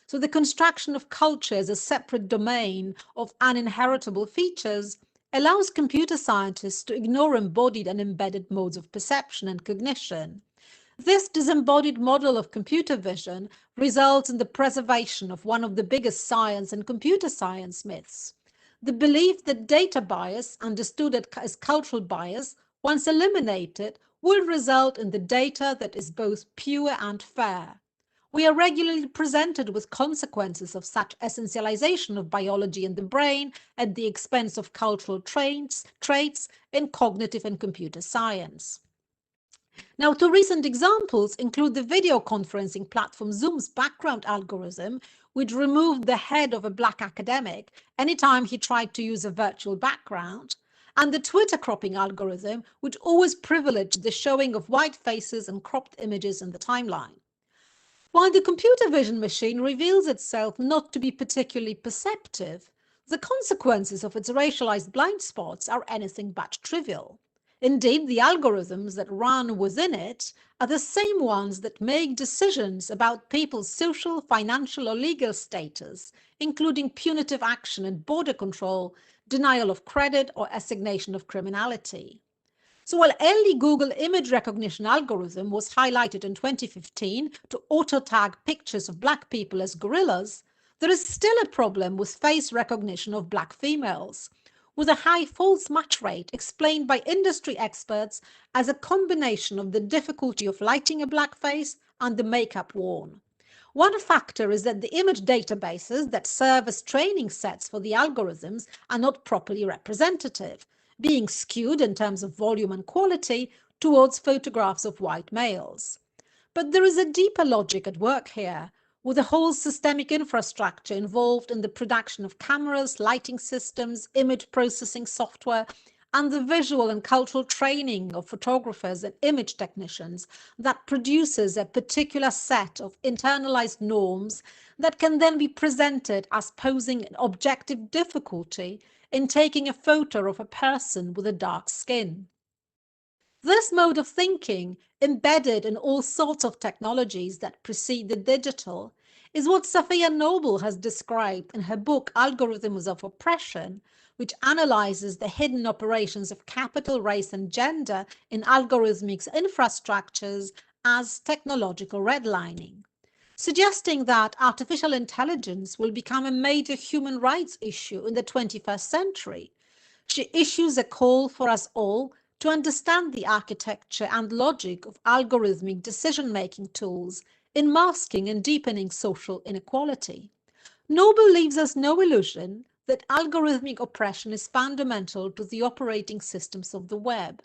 So the construction of culture as a separate domain of uninheritable features allows computer scientists to ignore embodied and embedded modes of perception and cognition. This disembodied model of computer vision results in the preservation of one of the biggest science and computer science myths. The belief that data bias, understood as cultural bias, once eliminated, will result in the data that is both pure and fair. We are regularly presented with consequences of such essentialization of biology in the brain at the expense of cultural traits in cognitive and computer science. Now, two recent examples include the video conferencing platform Zoom's background algorithm, which removed the head of a Black academic anytime he tried to use a virtual background, and the Twitter cropping algorithm, which always privileged the showing of white faces and cropped images in the timeline. While the computer vision machine reveals itself not to be particularly perceptive, the consequences of its racialized blind spots are anything but trivial. Indeed, the algorithms that run within it are the same ones that make decisions about people's social, financial, or legal status, including punitive action and border control, denial of credit, or assignation of criminality. So while early Google image recognition algorithm was highlighted in 2015 to auto-tag pictures of Black people as gorillas, there is still a problem with face recognition of Black females, with a high false match rate explained by industry experts as a combination of the difficulty of lighting a Black face and the makeup worn. One factor is that the image databases that serve as training sets for the algorithms are not properly representative, being skewed in terms of volume and quality towards photographs of white males. But there is a deeper logic at work here, with a whole systemic infrastructure involved in the production of cameras, lighting systems, image processing software, and the visual and cultural training of photographers and image technicians that produces a particular set of internalized norms that can then be presented as posing an objective difficulty in taking a photo of a person with a dark skin. This mode of thinking, embedded in all sorts of technologies that precede the digital, is what Safiya Noble has described in her book Algorithms of Oppression, which analyzes the hidden operations of capital, race, and gender in algorithmic infrastructures as technological redlining. suggesting that artificial intelligence will become a major human rights issue in the 21st century. She issues a call for us all to understand the architecture and logic of algorithmic decision-making tools in masking and deepening social inequality. Noble leaves us no illusion that algorithmic oppression is fundamental to the operating systems of the web.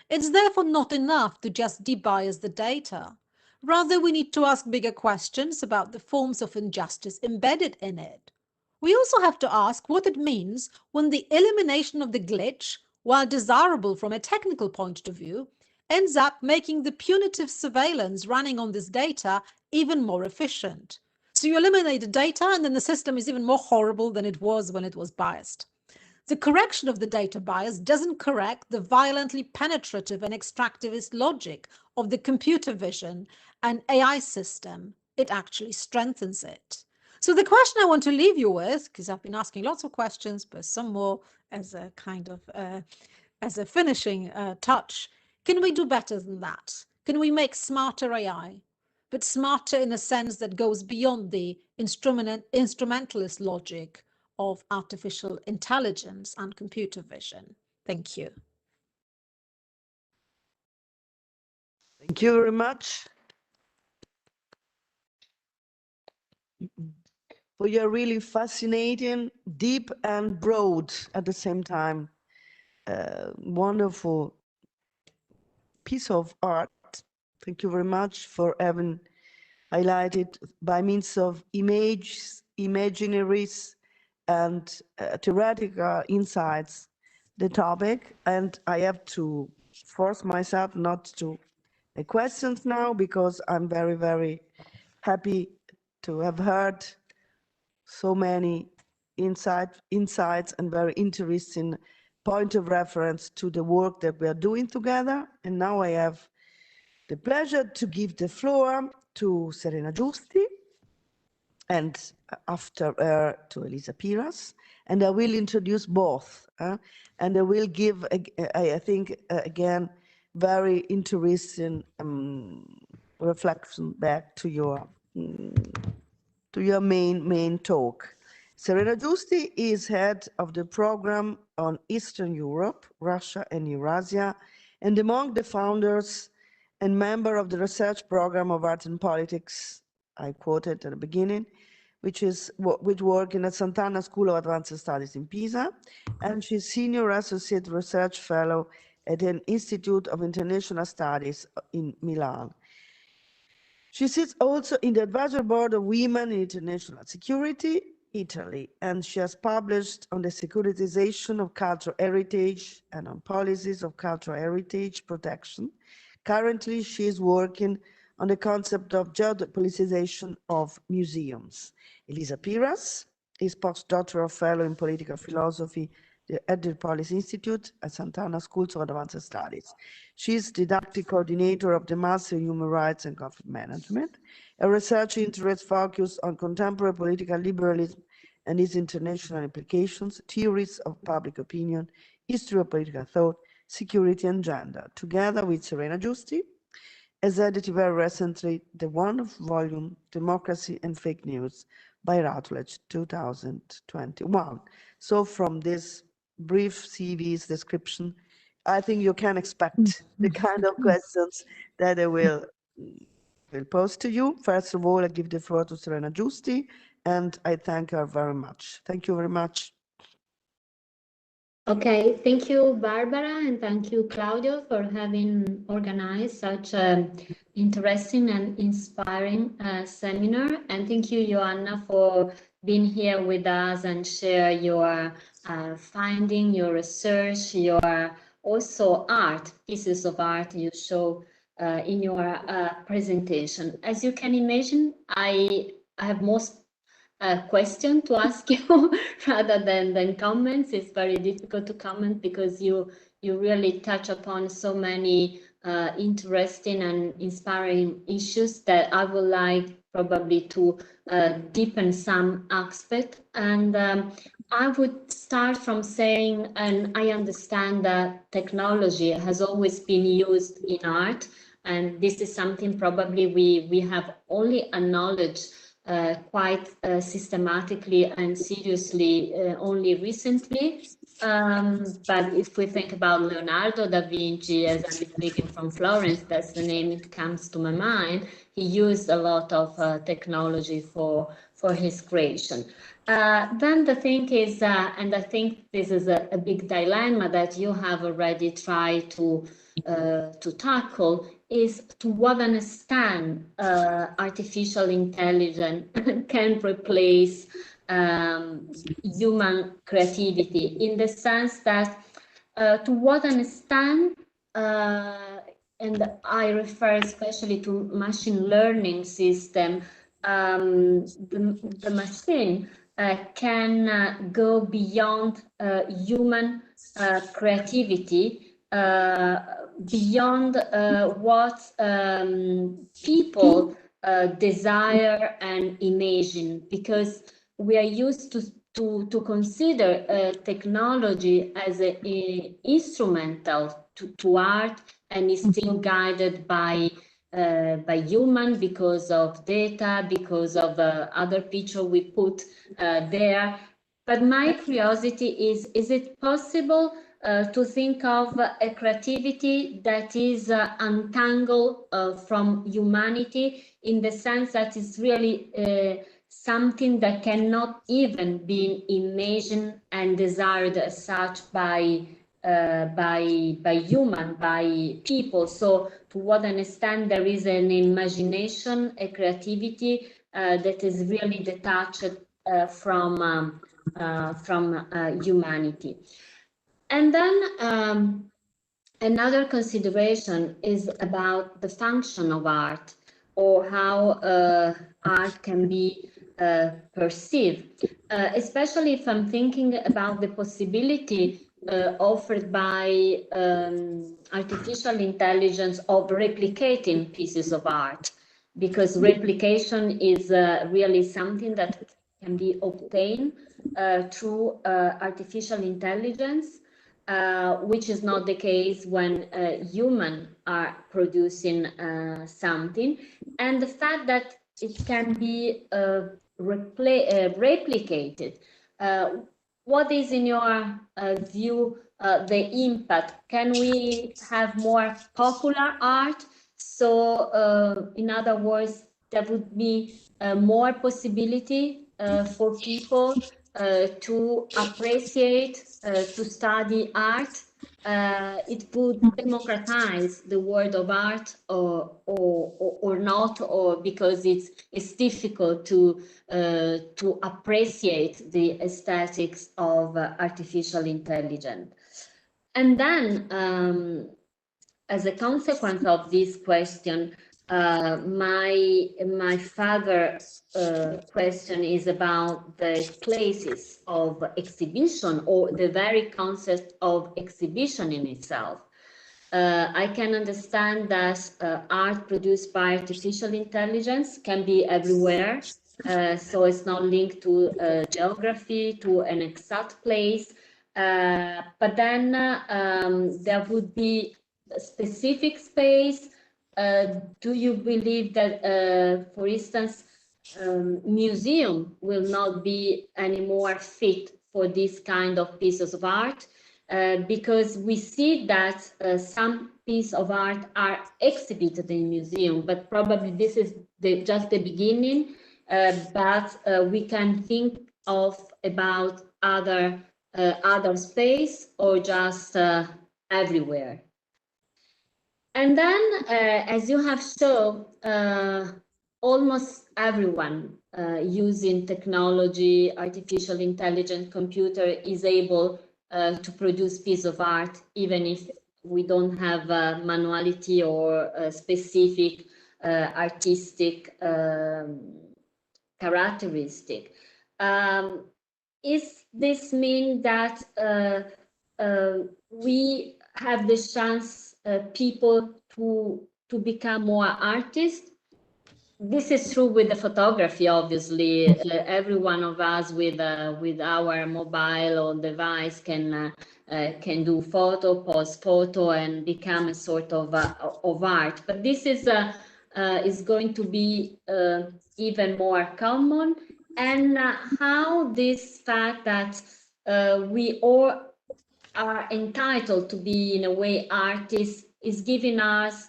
It's therefore not enough to just debias the data. Rather, we need to ask bigger questions about the forms of injustice embedded in it. We also have to ask what it means when the elimination of the glitch, while desirable from a technical point of view, ends up making the punitive surveillance running on this data even more efficient. So you eliminate the data and then the system is even more horrible than it was when it was biased. The correction of the data bias doesn't correct the violently penetrative and extractivist logic of the computer vision and AI system. It actually strengthens it. So the question I want to leave you with, because I've been asking lots of questions, but some more as a kind of as a finishing touch, can we do better than that? Can we make smarter AI, but smarter in a sense that goes beyond the instrumentalist logic of artificial intelligence and computer vision? Thank you. Thank you very much for your really fascinating, deep and broad at the same time, wonderful piece of art. Thank you very much for having highlighted by means of images, imaginaries, and theoretical insights the topic. And I have to force myself not to make questions now, because I'm very, very happy to have heard so many insights and very interesting point of reference to the work that we are doing together. And now I have the pleasure to give the floor to Serena Giusti, and after her to Elisa Piras, and I will introduce both, and I will give, I think, again, very interesting reflection back to your main talk. Serena Giusti is head of the program on Eastern Europe, Russia, and Eurasia, and among the founders and member of the research program of Art and Politics, I quoted at the beginning, which work in the Sant'Anna School of Advanced Studies in Pisa, and she's Senior Associate Research Fellow at an Institute of International Studies in Milan. She sits also in the Advisory Board of Women in International Security, Italy, and she has published on the securitization of cultural heritage and on policies of cultural heritage protection. Currently, she is working on the concept of geopoliticization of museums. Elisa Piras is postdoctoral fellow in political philosophy at the DIRPOLIS Institute at Sant'Anna School of Advanced Studies. She is didactic coordinator of the Master in Human Rights and Conflict Management. Her research interests focus on contemporary political liberalism and its international implications, theories of public opinion, history of political thought, security and gender. Together with Serena Giusti, has edited very recently the one-volume Democracy and Fake News by Routledge 2021. So from this brief CV's description, I think you can expect the kind of questions that I will pose to you. First of all, I give the floor to Serena Giusti, and I thank her very much. Thank you very much. Okay, thank you, Barbara, and thank you, Claudio, for having organized such an interesting and inspiring seminar. And thank you, Joanna, for being here with us and share your finding, your research, your also art, pieces of art you show in your presentation. As you can imagine, I have most question to ask you rather than comments. It's very difficult to comment because you really touch upon so many interesting and inspiring issues that I would like probably to deepen some aspect. And I would start from saying, and I understand that technology has always been used in art, and this is something probably we have only acknowledged quite systematically and seriously only recently. But if we think about Leonardo da Vinci, as I'm speaking from Florence, that's the name that comes to my mind. He used a lot of technology for his creation. Then the thing is, and I think this is a big dilemma that you have already tried to tackle, is to what an extent artificial intelligence can replace human creativity, in the sense that to what an extent, and I refer especially to machine learning system, the machine can go beyond human creativity, beyond what people desire and imagine, because we are used to consider technology as a instrumental to art, and is still guided by human because of data, because of other picture we put there. But my curiosity is it possible to think of a creativity that is untangled from humanity, in the sense that it's really something that cannot even be imagined and desired as such by human, by people? So to what an extent there is an imagination, a creativity that is really detached from humanity. And then another consideration is about the function of art, or how art can be perceived, especially if I'm thinking about the possibility offered by artificial intelligence of replicating pieces of art, because replication is really something that can be obtained through artificial intelligence, which is not the case when humans are producing something. And the fact that it can be replicated, what is, in your view, the impact? Can we have more popular art? So in other words, there would be more possibility for people to appreciate, to study art. It would democratize the world of art, or not, or because it's difficult to appreciate the aesthetics of artificial intelligence. And then, as a consequence of this question, my further question is about the places of exhibition, or the very concept of exhibition in itself. I can understand that art produced by artificial intelligence can be everywhere, so it's not linked to geography, to an exact place, but then there would be a specific space. Do you believe that, for instance, museum will not be any more fit for this kind of pieces of art? Because we see that some pieces of art are exhibited in museum, but probably this is just the beginning, but we can think of about other space, or just everywhere. And then, as you have shown, almost everyone using technology, artificial intelligence, computer is able to produce piece of art, even if we don't have manuality or specific artistic characteristic. Is this mean that we have the chance, people to become more artists? this is true with the photography, obviously. Every one of us with our mobile or device can do photo, post photo, and become a sort of art. But this is going to be even more common. And how this fact that we all are entitled to be, in a way, artists is giving us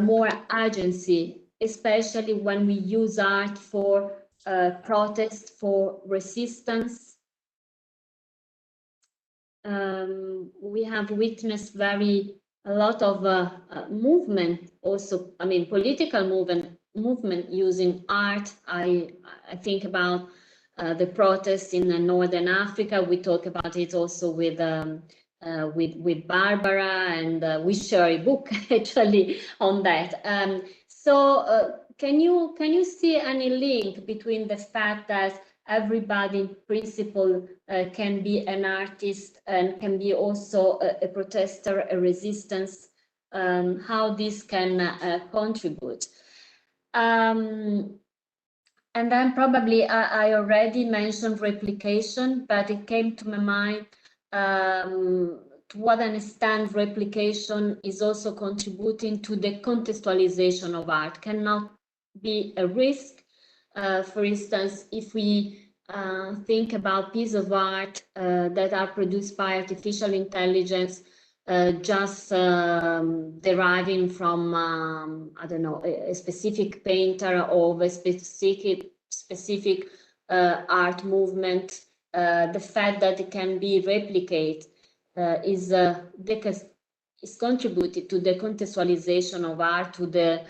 more agency, especially when we use art for protest, for resistance. We have witnessed a lot of movement, also, I mean, political movement using art. I think about the protests in Northern Africa. We talk about it also with Barbara, and we share a book actually on that. So can you see any link between the fact that everybody in principle can be an artist and can be also a protester, a resistance, how this can contribute? And then probably I already mentioned replication, but it came to my mind to what an extent replication is also contributing to the contextualization of art, cannot be a risk. For instance, if we think about pieces of art that are produced by artificial intelligence, just deriving from, I don't know, a specific painter or a specific art movement, the fact that it can be replicated is contributed to the contextualization of art, to the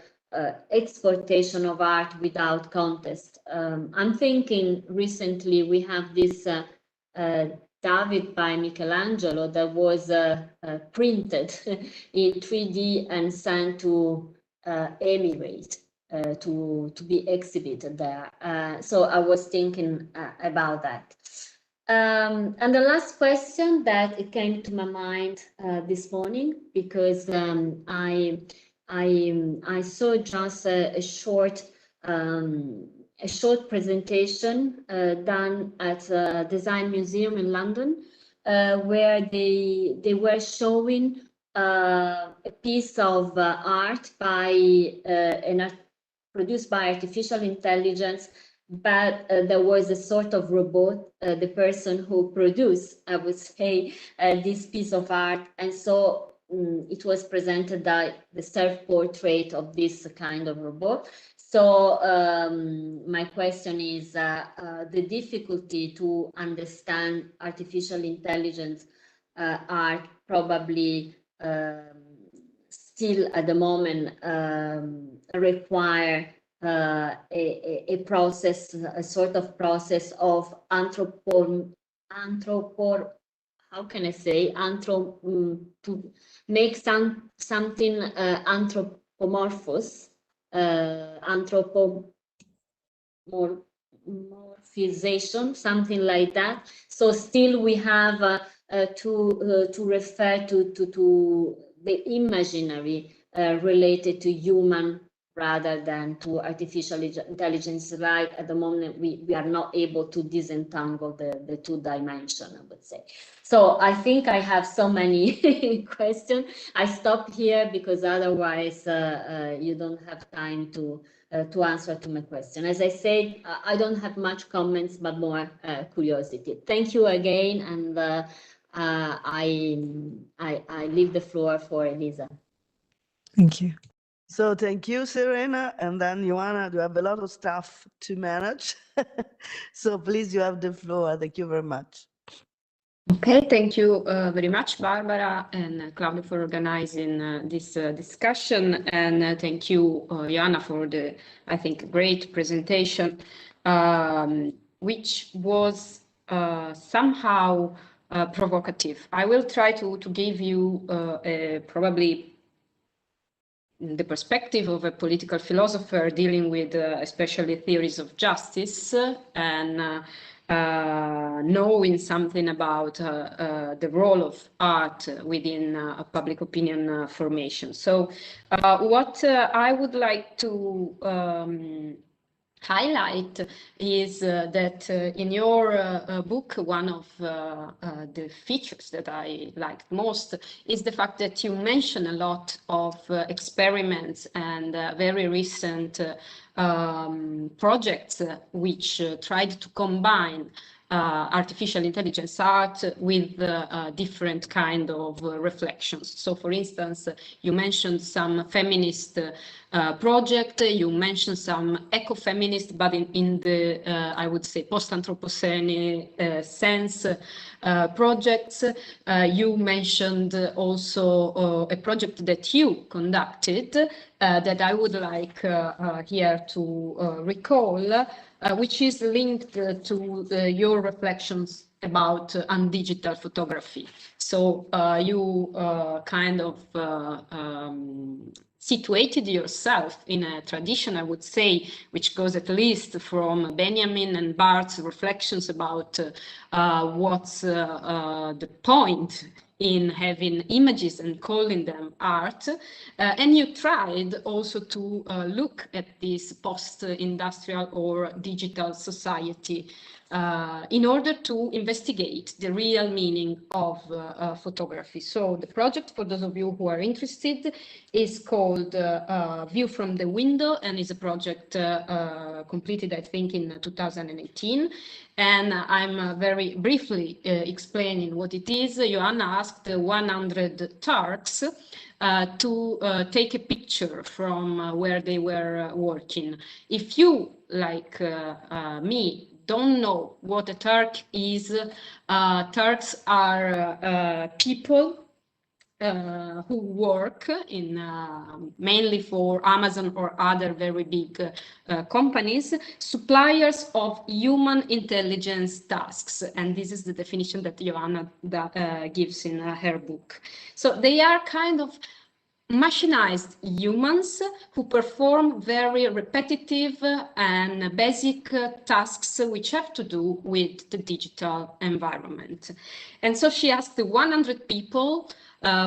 exportation of art without context. I'm thinking recently we have this David by Michelangelo that was printed in 3D and sent to Emirates to be exhibited there. So I was thinking about that. And the last question that it came to my mind this morning, because I saw just a short presentation done at a design museum in London, where they were showing a piece of art by produced by artificial intelligence, but there was a sort of robot, the person who produced, I would say, this piece of art, and so it was presented that the self-portrait of this kind of robot. So my question is the difficulty to understand artificial intelligence art probably still at the moment require a process, a sort of process of how can I say, to make something anthropomorphous, anthropomorphization, something like that. So still we have to refer to the imaginary related to human rather than to artificial intelligence. Right at the moment, we are not able to disentangle the two dimensions, I would say. So I think I have so many questions. I stop here because otherwise you don't have time to answer to my question. As I said, I don't have much comments, but more curiosity. Thank you again, and I leave the floor for Elisa. Thank you. So thank you, Serena. And then Joanna, you have a lot of stuff to manage. So please, you have the floor. Thank you very much. Okay, thank you very much, Barbara and Claudio, for organizing this discussion. And thank you, Joanna, for the, I think, great presentation, which was somehow provocative. I will try to give you probably the perspective of a political philosopher dealing with especially theories of justice, and knowing something about the role of art within public opinion formation. So what I would like to highlight is that in your book, one of the features that I liked most is the fact that you mention a lot of experiments and very recent projects which tried to combine artificial intelligence art with different kind of reflections. So for instance, you mentioned some feminist project, you mentioned some ecofeminist, but in the, I would say, post-Anthropocene sense projects. You mentioned also a project that you conducted that I would like here to recall, which is linked to your reflections about undigital photography. So you kind of situated yourself in a tradition, I would say, which goes at least from Benjamin and Barth's reflections about what's the point in having images and calling them art. And you tried also to look at this post-industrial or digital society in order to investigate the real meaning of photography. So the project, for those of you who are interested, is called View from the Window, and is a project completed, I think, in 2018. And I'm very briefly explaining what it is. Joanna asked 100 Turks to take a picture from where they were working. If you, like me, don't know what a Turk is, Turks are people who work in mainly for Amazon or other very big companies, suppliers of human intelligence tasks. And this is the definition that Joanna gives in her book. So they are kind of machinized humans who perform very repetitive and basic tasks which have to do with the digital environment. And so she asked 100 people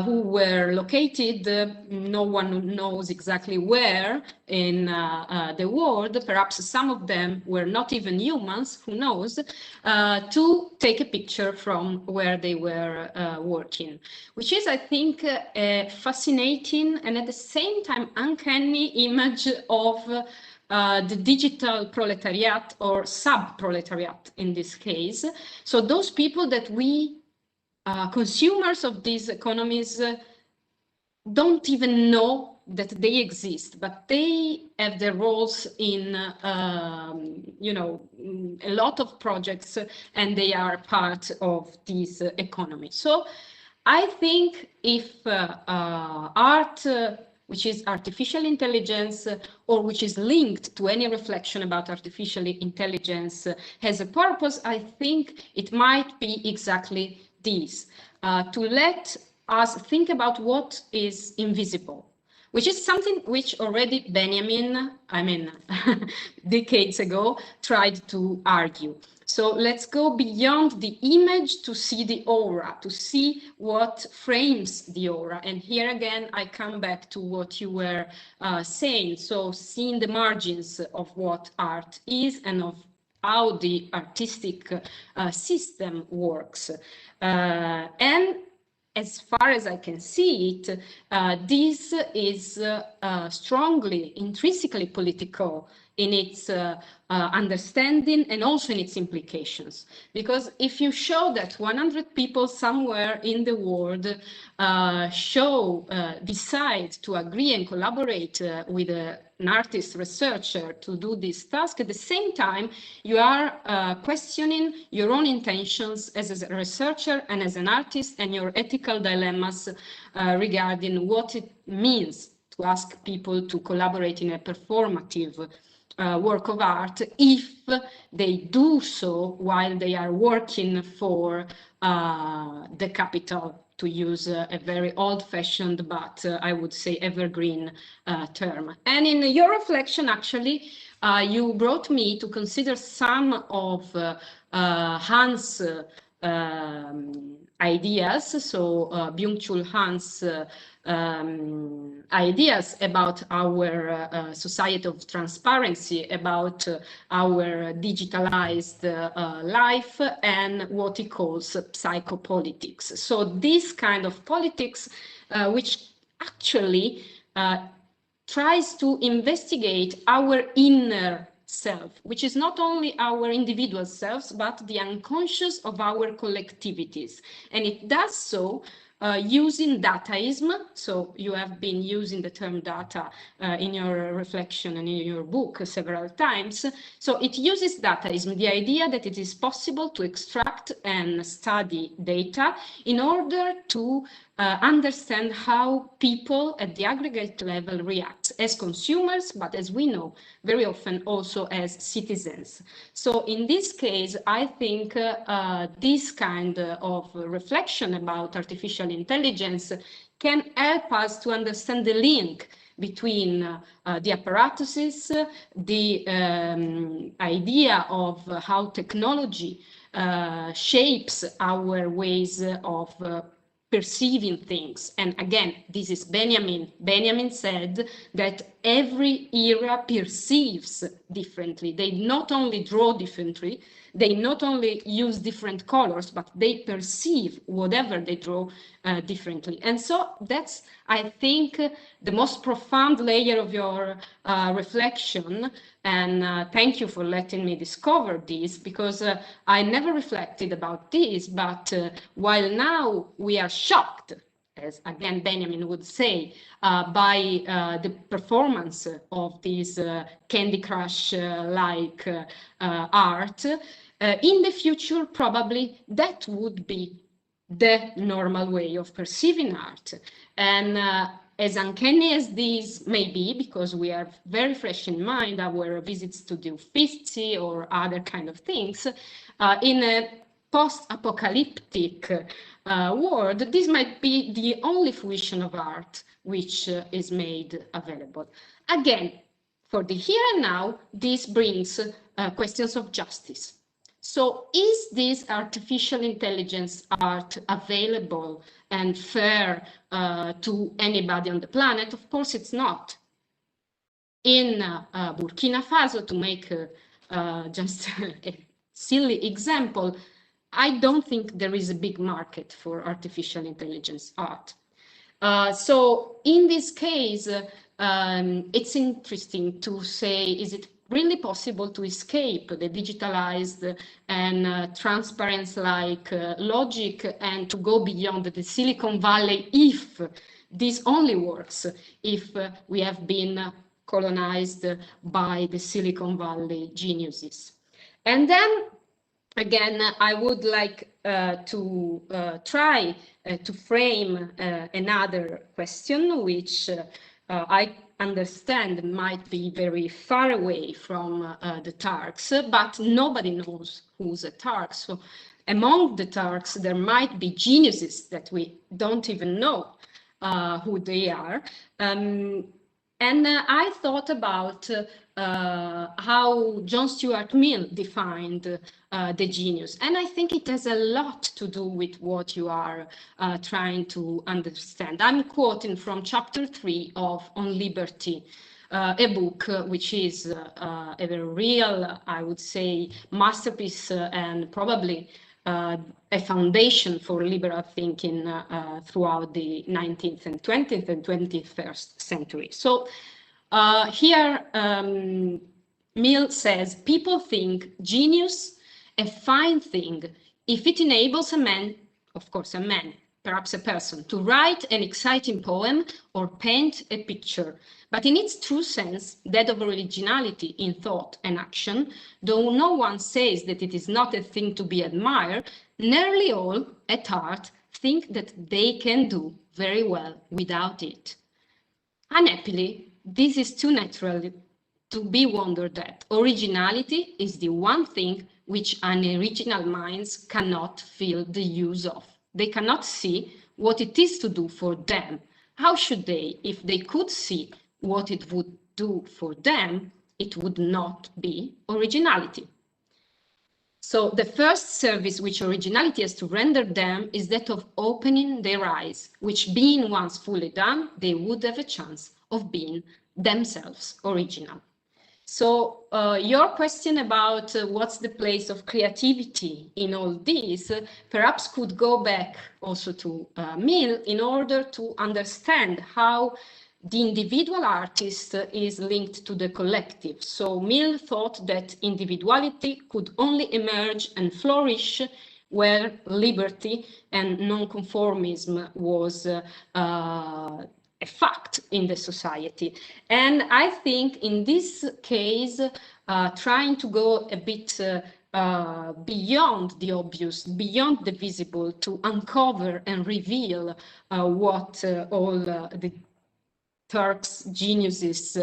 who were located, no one knows exactly where in the world, perhaps some of them were not even humans, who knows, to take a picture from where they were working, which is, I think, a fascinating and at the same time uncanny image of the digital proletariat or sub-proletariat in this case. So those people that we consumers of these economies don't even know that they exist, but they have their roles in, you know, a lot of projects, and they are part of this economy. So I think if art, which is artificial intelligence, or which is linked to any reflection about artificial intelligence, has a purpose, I think it might be exactly this, to let us think about what is invisible, which is something which already Benjamin, I mean, decades ago, tried to argue. So let's go beyond the image to see the aura, to see what frames the aura. And here again, I come back to what you were saying. So seeing the margins of what art is and of how the artistic system works. And as far as I can see it, this is strongly, intrinsically political in its understanding and also in its implications. Because if you show that 100 people somewhere in the world decide to agree and collaborate with an artist researcher to do this task, at the same time, you are questioning your own intentions as a researcher and as an artist, and your ethical dilemmas regarding what it means to ask people to collaborate in a performative work of art if they do so while they are working for the capital, to use a very old-fashioned but I would say evergreen term. And in your reflection, actually, you brought me to consider some of Hans' ideas, so Byung-Chul Han's ideas about our society of transparency, about our digitalized life, and what he calls psychopolitics. So this kind of politics, which actually tries to investigate our inner self, which is not only our individual selves, but the unconscious of our collectivities. And it does so using dataism. So you have been using the term data in your reflection and in your book several times. So it uses dataism, the idea that it is possible to extract and study data in order to understand how people at the aggregate level react as consumers, but as we know, very often also as citizens. So in this case, I think this kind of reflection about artificial intelligence can help us to understand the link between the apparatuses, the idea of how technology shapes our ways of perceiving things. And again, this is Benjamin. Benjamin said that every era perceives differently. They not only draw differently, they not only use different colors, but they perceive whatever they draw differently. And so that's, I think, the most profound layer of your reflection. And thank you for letting me discover this, because I never reflected about this. But while now we are shocked, as again Benjamin would say, by the performance of this Candy Crush-like art, in the future probably that would be the normal way of perceiving art. And as uncanny as these may be, because we are very fresh in mind our visits to the Uffizi or other kind of things, in a post-apocalyptic world, this might be the only fruition of art which is made available. Again, for the here and now, this brings questions of justice. So is this artificial intelligence art available and fair to anybody on the planet? Of course, it's not. In Burkina Faso, to make just a silly example, I don't think there is a big market for artificial intelligence art. So in this case, it's interesting to say, is it really possible to escape the digitalized and transparency-like logic and to go beyond the Silicon Valley if this only works if we have been colonized by the Silicon Valley geniuses? And then again, I would like to try to frame another question, which I understand might be very far away from the Turks, but nobody knows who's a Turk. So among the Turks, there might be geniuses that we don't even know who they are. And I thought about how John Stuart Mill defined the genius. And I think it has a lot to do with what you are trying to understand. I'm quoting from chapter 3 of On Liberty, a book which is a very real, I would say, masterpiece and probably a foundation for liberal thinking throughout the 19th and 20th and 21st century. So here Mill says, people think genius a fine thing if it enables a man, of course a man, perhaps a person, to write an exciting poem or paint a picture. But in its true sense, that of originality in thought and action, though no one says that it is not a thing to be admired, nearly all at heart think that they can do very well without it. Unhappily, this is too natural to be wondered at. Originality is the one thing which unoriginal minds cannot feel the use of. They cannot see what it is to do for them. How should they, if they could see what it would do for them, it would not be originality. So the first service which originality has to render them is that of opening their eyes, which being once fully done, they would have a chance of being themselves original. So your question about what's the place of creativity in all this perhaps could go back also to Mill in order to understand how the individual artist is linked to the collective. So Mill thought that individuality could only emerge and flourish where liberty and non-conformism was a fact in the society. And I think in this case, trying to go a bit beyond the obvious, beyond the visible, to uncover and reveal what all the Turks' geniuses,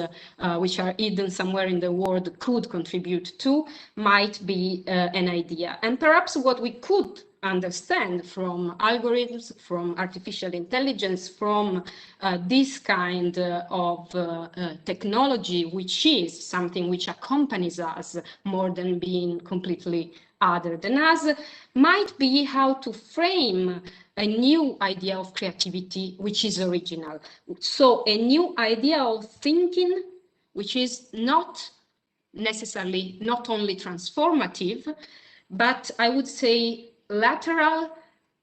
which are hidden somewhere in the world, could contribute to, might be an idea. And perhaps what we could understand from algorithms, from artificial intelligence, from this kind of technology, which is something which accompanies us more than being completely other than us, might be how to frame a new idea of creativity, which is original. So a new idea of thinking, which is not necessarily not only transformative, but I would say lateral,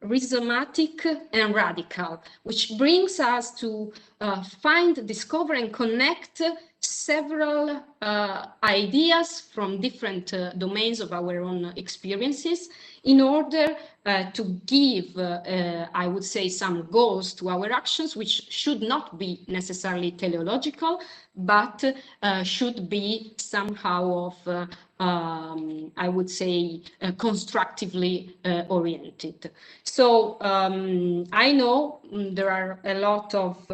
rhizomatic, and radical, which brings us to find, discover, and connect several ideas from different domains of our own experiences in order to give, I would say, some goals to our actions, which should not be necessarily teleological, but should be somehow of, I would say, constructively oriented. So I know there are a lot of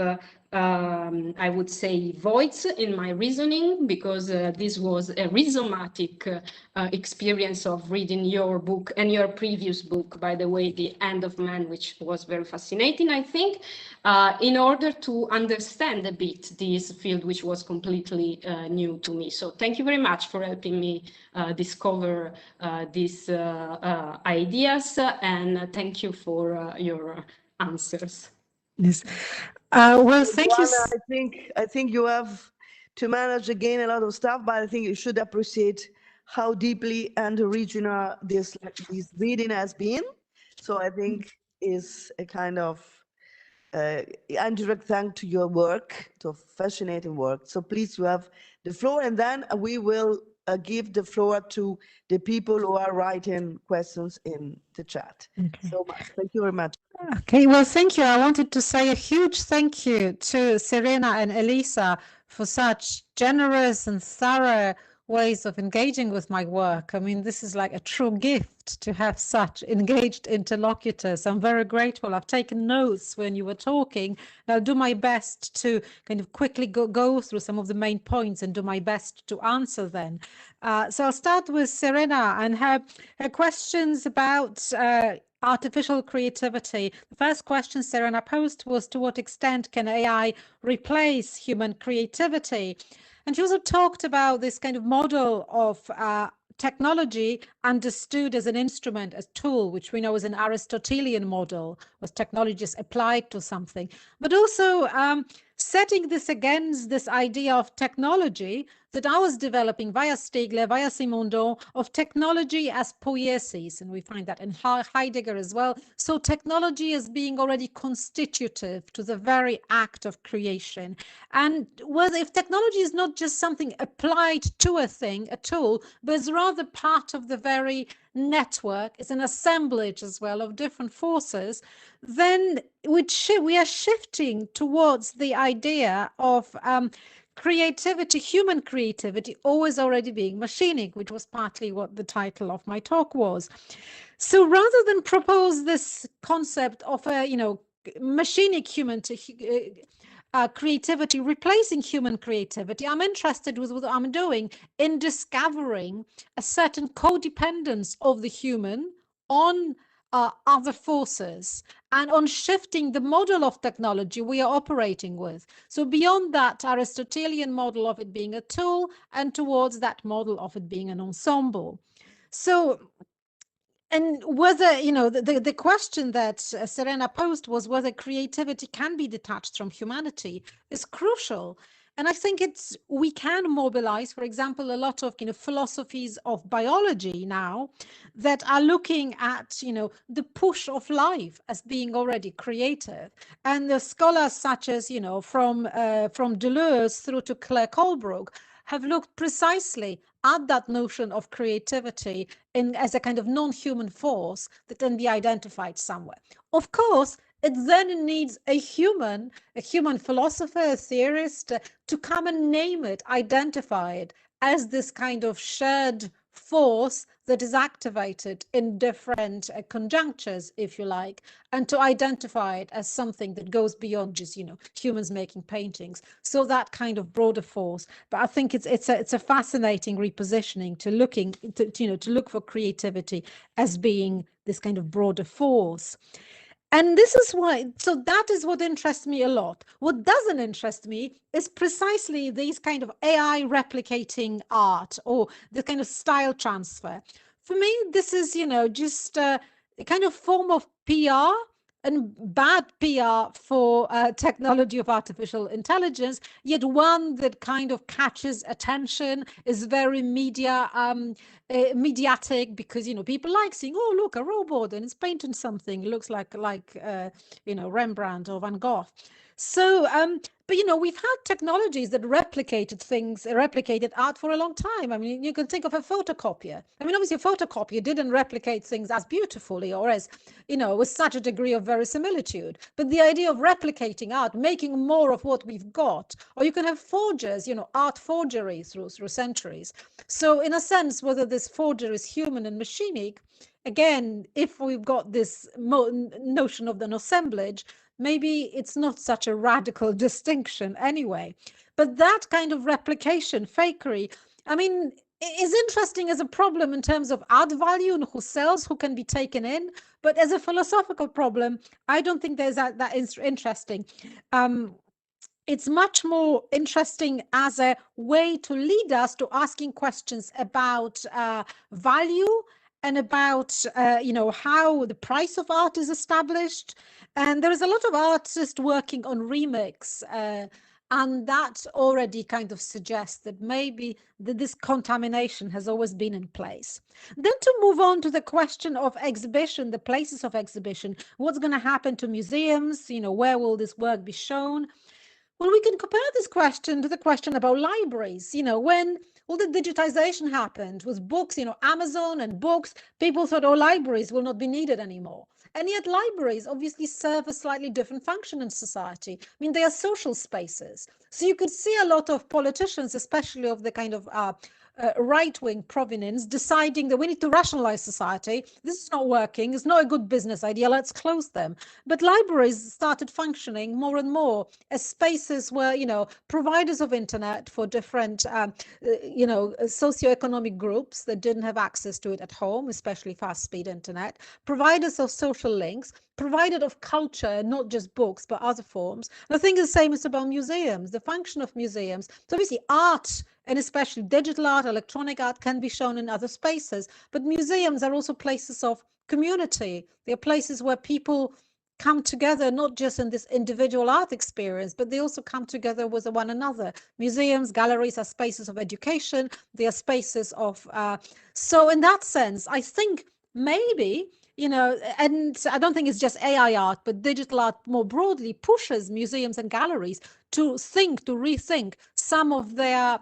I would say voids in my reasoning, because this was a rhizomatic experience of reading your book and your previous book, by the way, The End of Man, which was very fascinating, I think, in order to understand a bit this field, which was completely new to me. So thank you very much for helping me discover these ideas, and thank you for your answers. Yes. Well, thank you. Joanna, I think you have to manage again a lot of stuff, but I think you should appreciate how deeply and original this reading has been. So I think is a kind of indirect thank to your work, to fascinating work. So please, you have the floor, and then we will give the floor to the people who are writing questions in the chat. Okay. So much. Thank you very much. Okay, well, thank you. I wanted to say a huge thank you to Serena and Elisa for such generous and thorough ways of engaging with my work. I mean, this is like a true gift to have such engaged interlocutors. I'm very grateful. I've taken notes when you were talking. I'll do my best to kind of quickly go through some of the main points and do my best to answer them. So I'll start with Serena and her questions about artificial creativity. The first question Serena posed was, to what extent can AI replace human creativity? And she also talked about this kind of model of technology understood as an instrument, as tool, which we know is an Aristotelian model, was technology is applied to something, but also setting this against this idea of technology that I was developing via Stigler, via Simondon, of technology as poiesis, and we find that in Heidegger as well. So technology as being already constitutive to the very act of creation. And whether if technology is not just something applied to a thing, a tool, but is rather part of the very network, is an assemblage as well of different forces, then we are shifting towards the idea of creativity, human creativity, always already being machinic, which was partly what the title of my talk was. So rather than propose this concept of a, machinic human creativity replacing human creativity, I'm interested with what I'm doing in discovering a certain codependence of the human on other forces and on shifting the model of technology we are operating with. So beyond that Aristotelian model of it being a tool and towards that model of it being an ensemble. So, and whether, you know, the question that Serena posed was whether creativity can be detached from humanity is crucial. And I think we can mobilize, for example, a lot of, you know, philosophies of biology now that are looking at, you know, the push of life as being already creative. And the scholars such as, you know, from Deleuze through to Claire Colebrook have looked precisely at that notion of creativity as a kind of non-human force that can be identified somewhere. Of course, it then needs a human philosopher, a theorist, to come and name it, identify it as this kind of shared force that is activated in different conjunctures, if you like, and to identify it as something that goes beyond just, you know, humans making paintings. So that kind of broader force. But I think it's a fascinating repositioning to look for creativity as being this kind of broader force. And this is why, so that is what interests me a lot. What doesn't interest me is precisely these kind of AI replicating art or the kind of style transfer. For me, this is, you know, just a kind of form of PR and bad PR for technology of artificial intelligence, yet one that kind of catches attention, is very mediatic, because, you know, people like seeing, oh, look, a robot and it's painting something, it looks like you know, Rembrandt or Van Gogh. So but, you know, we've had technologies that replicated art for a long time. I mean, you can think of a photocopier. I mean, obviously a photocopier didn't replicate things as beautifully or as, you know, with such a degree of verisimilitude. But the idea of replicating art, making more of what we've got, or you can have forgers, you know, art forgery through centuries. So in a sense, whether this forger is human and machinic, again, if we've got this notion of an assemblage, maybe it's not such a radical distinction anyway. But that kind of replication, fakery, I mean, is interesting as a problem in terms of art value and who sells, who can be taken in. But as a philosophical problem, I don't think there's that interesting. It's much more interesting as a way to lead us to asking questions about value and about, you know, how the price of art is established. And there is a lot of artists working on remix, and that already kind of suggests that maybe this contamination has always been in place. Then to move on to the question of exhibition, the places of exhibition, what's going to happen to museums, you know, where will this work be shown? Well, we can compare this question to the question about libraries. You know, when all the digitization happened with books, you know, Amazon and books, people thought, oh, libraries will not be needed anymore. And yet libraries obviously serve a slightly different function in society. I mean, they are social spaces. So you could see a lot of politicians, especially of the kind of right-wing provenance, deciding that we need to rationalize society. This is not working. It's not a good business idea. Let's close them. But libraries started functioning more and more as spaces where, you know, providers of internet for different, you know, socioeconomic groups that didn't have access to it at home, especially fast-speed internet, providers of social links, provided of culture, not just books, but other forms. And I think the same is about museums, the function of museums. So obviously art, and especially digital art, electronic art, can be shown in other spaces. But museums are also places of community. They are places where people come together, not just in this individual art experience, but they also come together with one another. Museums, galleries are spaces of education. They are spaces of... so in that sense, I think maybe, you know, and I don't think it's just AI art, but digital art more broadly pushes museums and galleries to rethink some of their,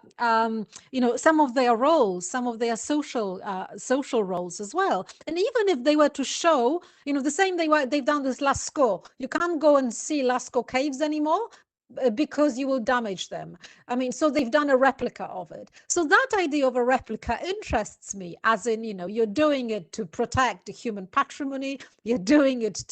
you know, some of their roles, some of their social roles as well. And even if they were to show, you know, the same they've done with Lascaux. You can't go and see Lascaux caves anymore, because you will damage them. I mean, so they've done a replica of it. So that idea of a replica interests me, as in, you know, you're doing it to protect the human patrimony, you're doing it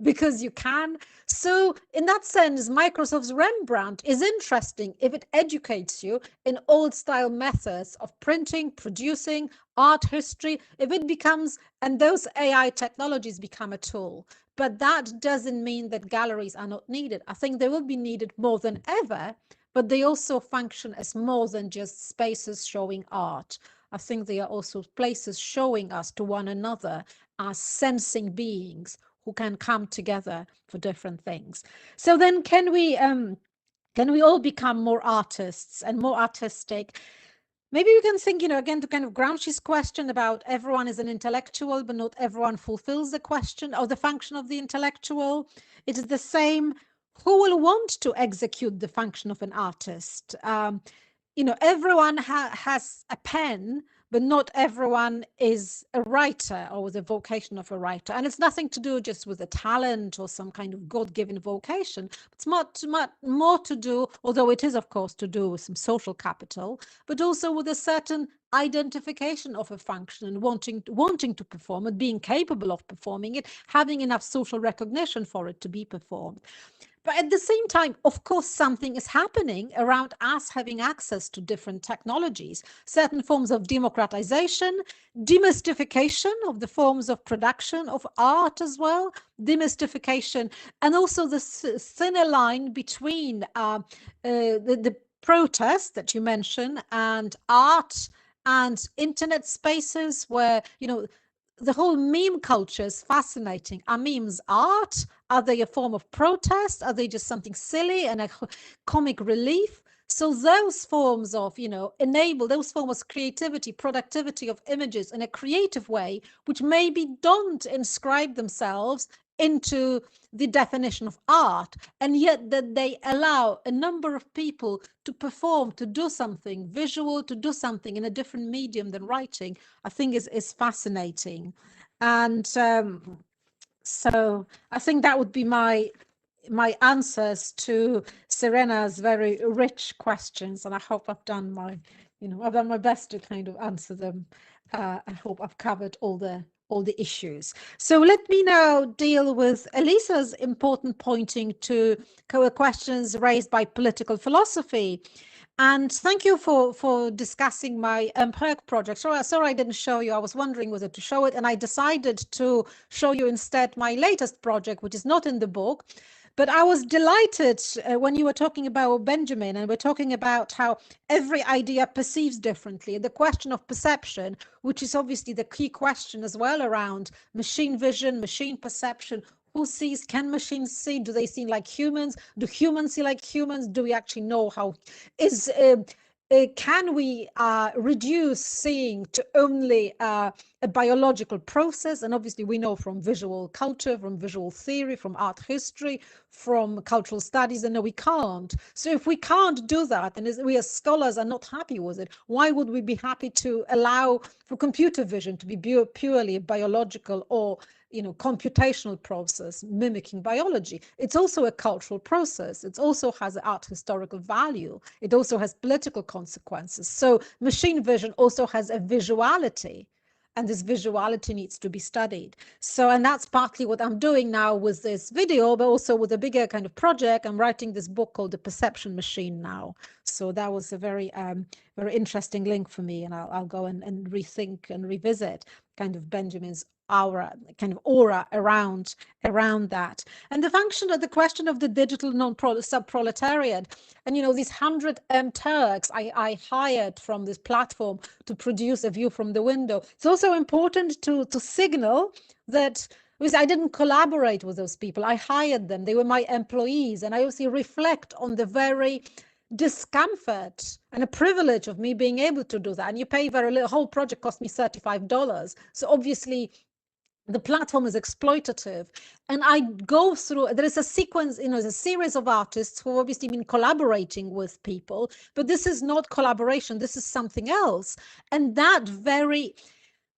because you can. So in that sense, Microsoft's Rembrandt is interesting if it educates you in old style methods of printing, producing, art history, if it becomes, and those AI technologies become a tool, but that doesn't mean that galleries are not needed. I think they will be needed more than ever, but they also function as more than just spaces showing art. I think they are also places showing us to one another as sensing beings who can come together for different things. So then can we all become more artists and more artistic? Maybe we can think, again, to kind of Gramsci's question about everyone is an intellectual, but not everyone fulfills the question or the function of the intellectual. It is the same. Who will want to execute the function of an artist? Everyone has a pen, but not everyone is a writer or with a vocation of a writer. And it's nothing to do just with a talent or some kind of God-given vocation. It's much more to do, although it is, of course, to do with some social capital, but also with a certain identification of a function and wanting to perform it, being capable of performing it, having enough social recognition for it to be performed. But at the same time, of course, something is happening around us having access to different technologies, certain forms of democratization, demystification of the forms of production of art as well, demystification, and also the thinner line between the protest that you mentioned and art and internet spaces where, the whole meme culture is fascinating. Are memes art? Are they a form of protest? Are they just something silly and a comic relief? So those forms of, enable those forms of creativity, productivity of images in a creative way, which maybe don't inscribe themselves into the definition of art, and yet that they allow a number of people to perform, to do something visual, to do something in a different medium than writing, I think is fascinating. And so I think that would be my answers to Serena's very rich questions, and I hope I've done my best to kind of answer them. I hope I've covered all the issues. So let me now deal with Elisa's important pointing to questions raised by political philosophy. And thank you for discussing my MPERG project. Sorry I didn't show you. I was wondering whether to show it, and I decided to show you instead my latest project, which is not in the book. But I was delighted when you were talking about Benjamin, and we're talking about how every idea perceives differently. The question of perception, which is obviously the key question as well around machine vision, machine perception. Who sees? Can machines see? Do they see like humans? Do humans see like humans? Do we actually know how is can we reduce seeing to only a biological process? And obviously we know from visual culture, from visual theory, from art history, from cultural studies, and no, we can't. So if we can't do that, and we as scholars are not happy with it, why would we be happy to allow for computer vision to be purely biological or computational process mimicking biology? It's also a cultural process. It also has art historical value. It also has political consequences. So machine vision also has a visuality, and this visuality needs to be studied. So, and that's partly what I'm doing now with this video, but also with a bigger kind of project. I'm writing this book called The Perception Machine now. So that was a very, very interesting link for me, and I'll go and rethink and revisit kind of Benjamin's aura around that. And the function of the question of the digital sub-proletariat, and these 100 Turks I hired from this platform to produce a view from the window. It's also important to signal that, because I didn't collaborate with those people, I hired them, they were my employees, and I also reflect on the very discomfort and a privilege of me being able to do that. And you pay very little. The whole project cost me $35. So obviously the platform is exploitative, and I go through, there is a sequence, there's a series of artists who have obviously been collaborating with people, but this is not collaboration, this is something else. And that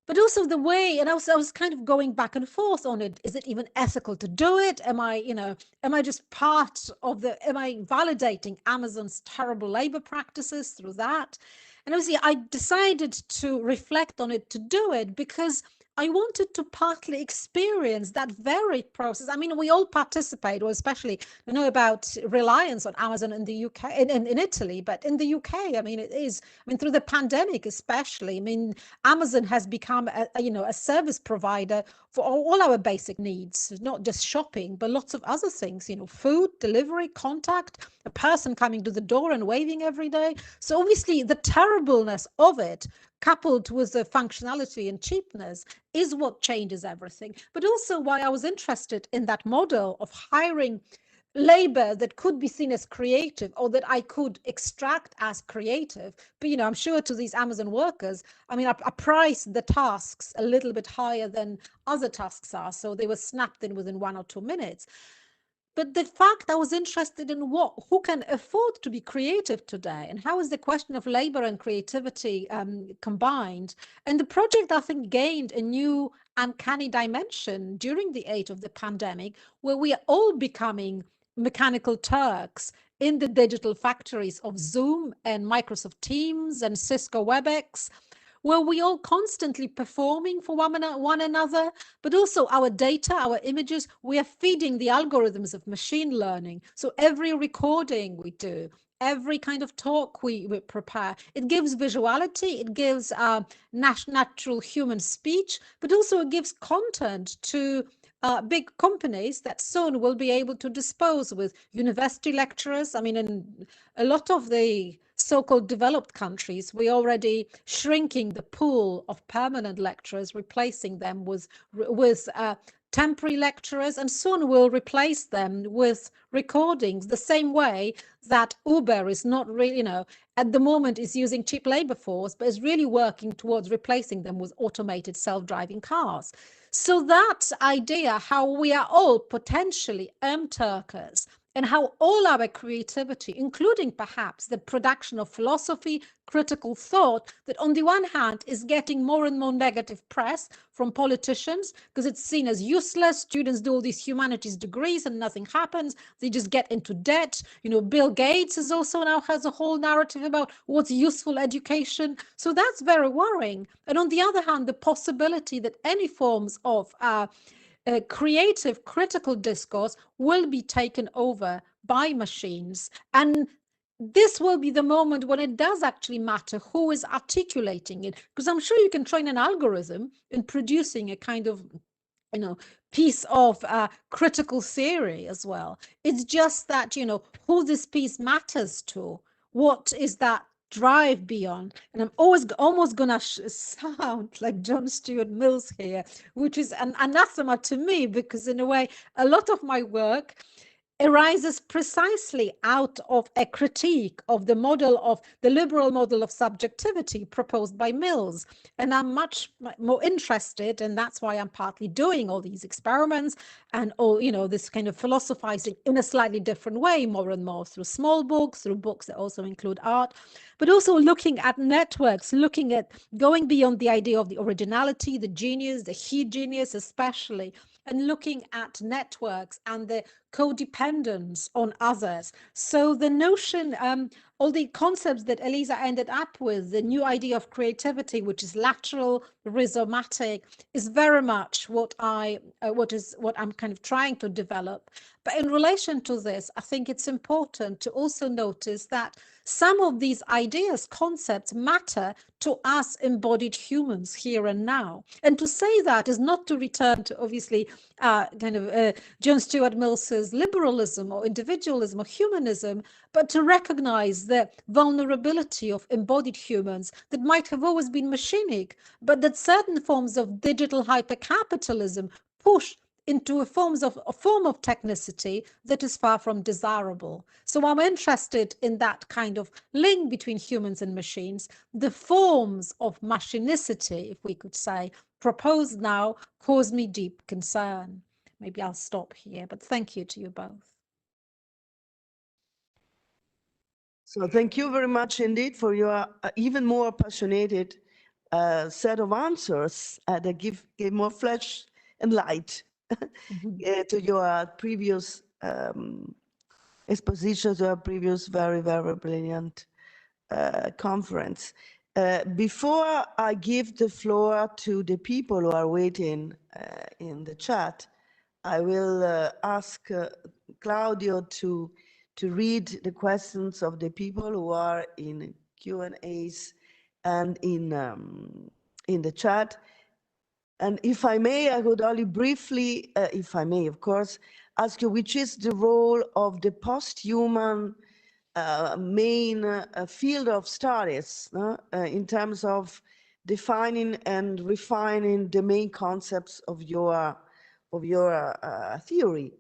but also the way, and I was kind of going back and forth on it. Is it even ethical to do it? Am I just part of am I validating Amazon's terrible labor practices through that? And obviously I decided to reflect on it, to do it, because I wanted to partly experience that varied process. I mean, we all participate, or especially, you know, about reliance on Amazon in the UK, in Italy, but in the UK, I mean, it is, I mean, through the pandemic especially, I mean, Amazon has become, you know, a service provider for all our basic needs, not just shopping, but lots of other things, you know, food, delivery, contact, a person coming to the door and waving every day. So obviously the terribleness of it, coupled with the functionality and cheapness, is what changes everything. But also why I was interested in that model of hiring labor that could be seen as creative, or that I could extract as creative. But, you know, I'm sure to these Amazon workers, I mean, I priced the tasks a little bit higher than other tasks are, so they were snapped in within 1 or 2 minutes. But the fact I was interested in who can afford to be creative today, and how is the question of labor and creativity combined. And the project, I think, gained a new uncanny dimension during the age of the pandemic, where we are all becoming mechanical Turks in the digital factories of Zoom and Microsoft Teams and Cisco WebEx, where we all constantly performing for one another, but also our data, our images, we are feeding the algorithms of machine learning. So every recording we do, every kind of talk we prepare, it gives visuality, it gives natural human speech, but also it gives content to big companies that soon will be able to dispose with university lecturers. I mean, in a lot of the so-called developed countries, we're already shrinking the pool of permanent lecturers, replacing them with temporary lecturers, and soon we'll replace them with recordings, the same way that Uber is not really, you know, at the moment is using cheap labor force, but is really working towards replacing them with automated self-driving cars. So that idea, how we are all potentially M-Turkers, and how all our creativity, including perhaps the production of philosophy, critical thought, that on the one hand is getting more and more negative press from politicians because it's seen as useless. Students do all these humanities degrees and nothing happens. They just get into debt. You know, Bill Gates is also now has a whole narrative about what's useful education. So that's very worrying. And on the other hand, the possibility that any forms of creative critical discourse will be taken over by machines, and this will be the moment when it does actually matter who is articulating it, because I'm sure you can train an algorithm in producing a kind of, you know, piece of critical theory as well. It's just that, you know, who this piece matters to, what is that drive beyond. And I'm almost gonna sound like John Stuart Mills here, which is an anathema to me, because in a way a lot of my work arises precisely out of a critique of the model of the liberal model of subjectivity proposed by Mills. And I'm much more interested, and that's why I'm partly doing all these experiments and all, you know, this kind of philosophizing in a slightly different way, more and more through small books, through books that also include art, but also looking at networks, looking at going beyond the idea of the originality, the genius, the he genius especially, and looking at networks and the codependence on others. So the notion, all the concepts that Elisa ended up with, the new idea of creativity, which is lateral, rhizomatic, is very much what I'm kind of trying to develop. But in relation to this, I think it's important to also notice that some of these ideas, concepts matter to us embodied humans here and now. And to say that is not to return to obviously John Stuart Mills's liberalism or individualism or humanism, but to recognize the vulnerability of embodied humans that might have always been machinic, but that certain forms of digital hypercapitalism push into a form of technicity that is far from desirable. So I'm interested in that kind of link between humans and machines. The forms of machinicity, if we could say, proposed now cause me deep concern. Maybe I'll stop here, but thank you to you both. So thank you very much indeed for your even more passionate set of answers that give more flesh and light to your previous expositions, or previous very, very brilliant conference. Before I give the floor to the people who are waiting in the chat, I will ask Claudio to read the questions of the people who are in Q&As and in the chat. And if I may, I would only briefly, if I may, of course, ask you which is the role of the post-human main field of studies in terms of defining and refining the main concepts of your theory,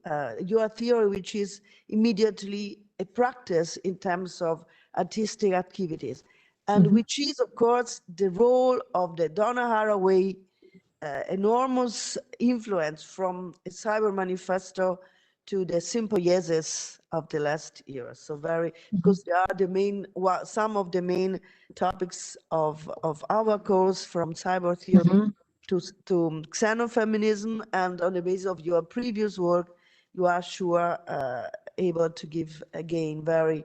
which is immediately a practice in terms of artistic activities, and which is, of course, the role of the Donna Haraway enormous influence from a cyber manifesto to the simple yeses of the last year. So because they are the main, some of the main topics of our course, from cyber theory to xenofeminism, and on the basis of your previous work, you are sure able to give again very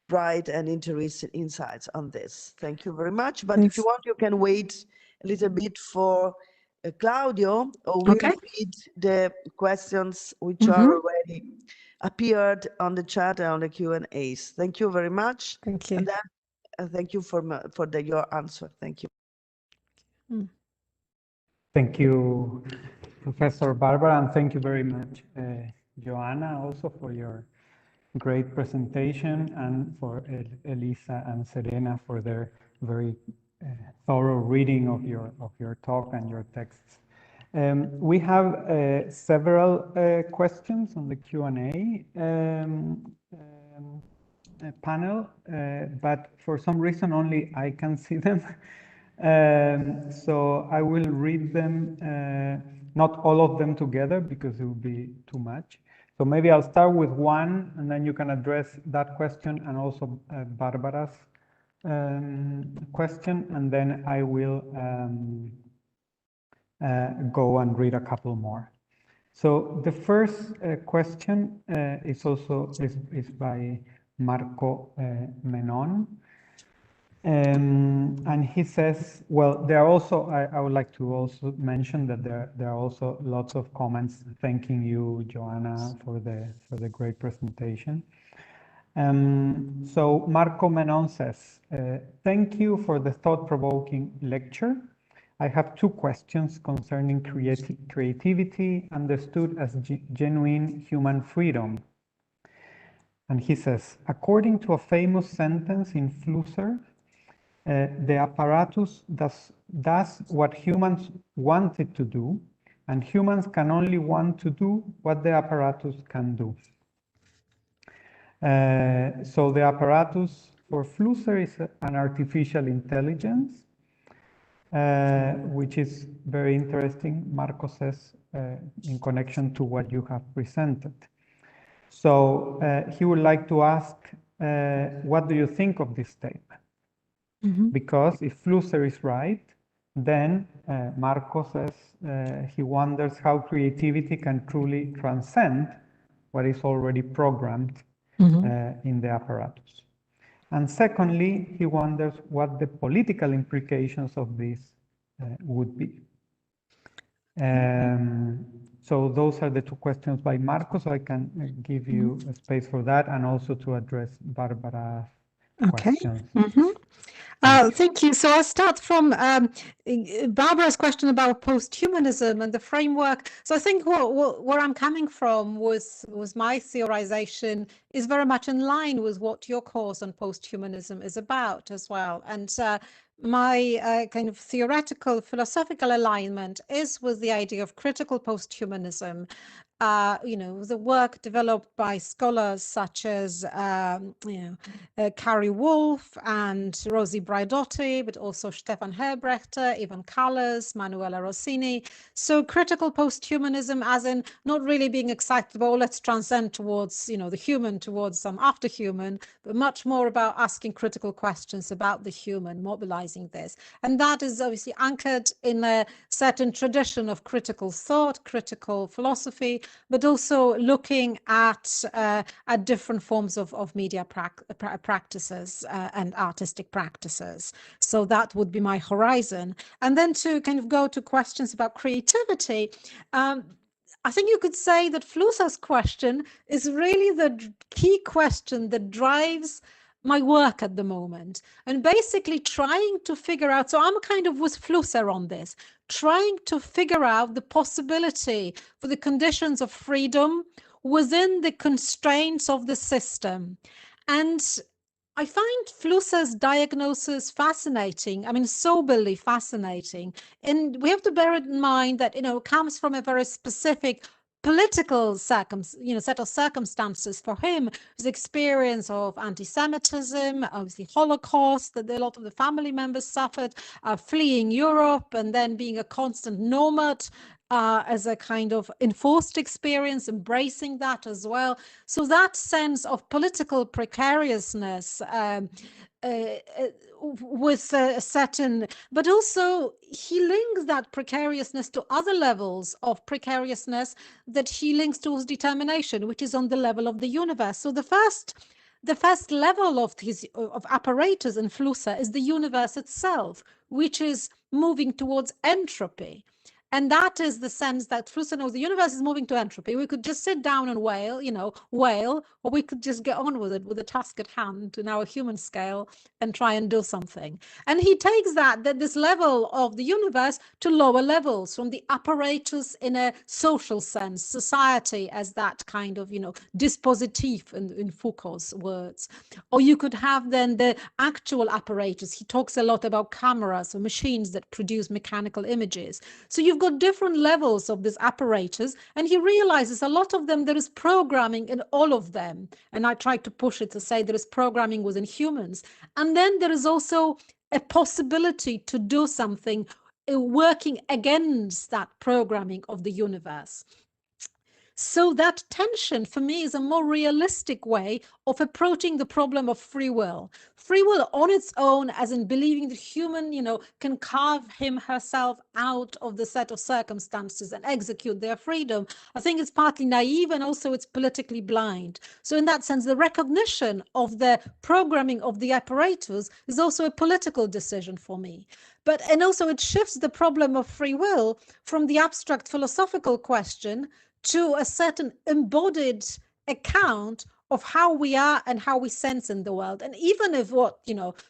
bright and interesting insights on this. Thank you very much. But if you want, you can wait a little bit for Claudio, or will read the questions which are already appeared on the chat and on the Q&As. Thank you very much. Thank you. And then, thank you for your answer. Thank you. Thank you, Professor Barbara, and thank you very much, Joanna, also for your great presentation, and for Elisa and Serena for their very thorough reading of your talk and your texts. We have several questions on the Q&A panel, but for some reason only I can see them. So I will read them, not all of them together because it would be too much. So maybe I'll start with one, and then you can address that question and also Barbara's question, and then I will go and read a couple more. So the first question is by Marco Menon. And he says, well, there are also, I would like to also mention that there are also lots of comments thanking you, Joanna, for the great presentation. So Marco Menon says, thank you for the thought-provoking lecture. I have two questions concerning creativity understood as genuine human freedom. And he says, according to a famous sentence in Flusser, the apparatus does what humans want it to do, and humans can only want to do what the apparatus can do. So the apparatus for Flusser is an artificial intelligence, which is very interesting, Marco says, in connection to what you have presented. So he would like to ask, what do you think of this statement? Because if Flusser is right, then Marco says he wonders how creativity can truly transcend what is already programmed in the apparatus. And secondly, he wonders what the political implications of this would be. So those are the two questions by Marco, so I can give you a space for that, and also to address Barbara's questions. Thank you. So I'll start from Barbara's question about posthumanism and the framework. So I think where I'm coming from was my theorization is very much in line with what your course on posthumanism is about as well. And my kind of theoretical philosophical alignment is with the idea of critical posthumanism. You know, the work developed by scholars such as, Carrie Wolf and Rosie Braidotti, but also Stefan Herbrechter, Ivan Callas, Manuela Rossini. So critical posthumanism as in not really being excited about, oh, let's transcend towards, you know, the human, towards some after-human, but much more about asking critical questions about the human, mobilizing this. And that is obviously anchored in a certain tradition of critical thought, critical philosophy, but also looking at different forms of media practices and artistic practices. So that would be my horizon. And then to kind of go to questions about creativity, I think you could say that Flussa's question is really the key question that drives my work at the moment, and basically trying to figure out, so I'm kind of with Flussa on this, trying to figure out the possibility for the conditions of freedom within the constraints of the system. And I find Flussa's diagnosis fascinating. I mean, soberly fascinating. And we have to bear in mind that, it comes from a very specific political set of circumstances for him, his experience of anti-Semitism, of the Holocaust that a lot of the family members suffered, fleeing Europe, and then being a constant nomad as a kind of enforced experience, embracing that as well. So that sense of political precariousness with a certain, but also he links that precariousness to other levels of precariousness that he links to his determination, which is on the level of the universe. So the first level of apparatus in Flussa is the universe itself, which is moving towards entropy. And that is the sense that Flussa knows the universe is moving to entropy. We could just sit down and wail, or we could just get on with it with a task at hand in our human scale and try and do something. And he takes this level of the universe to lower levels, from the apparatus in a social sense, society as that kind of, dispositif in Foucault's words. Or you could have then the actual apparatus. He talks a lot about cameras or machines that produce mechanical images. So you've got different levels of this apparatus, and he realizes a lot of them, there is programming in all of them. And I tried to push it to say there is programming within humans. And then there is also a possibility to do something working against that programming of the universe. So that tension for me is a more realistic way of approaching the problem of free will. Free will on its own, as in believing that human, can carve herself out of the set of circumstances and execute their freedom, I think it's partly naive, and also it's politically blind. So in that sense, the recognition of the programming of the apparatus is also a political decision for me. And also it shifts the problem of free will from the abstract philosophical question to a certain embodied account of how we are and how we sense in the world. And even if what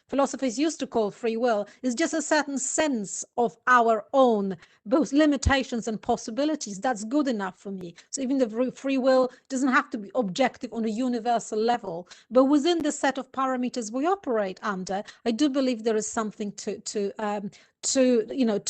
philosophers used to call free will is just a certain sense of our own both limitations and possibilities, that's good enough for me. So even the free will doesn't have to be objective on a universal level, but within the set of parameters we operate under, I do believe there is something to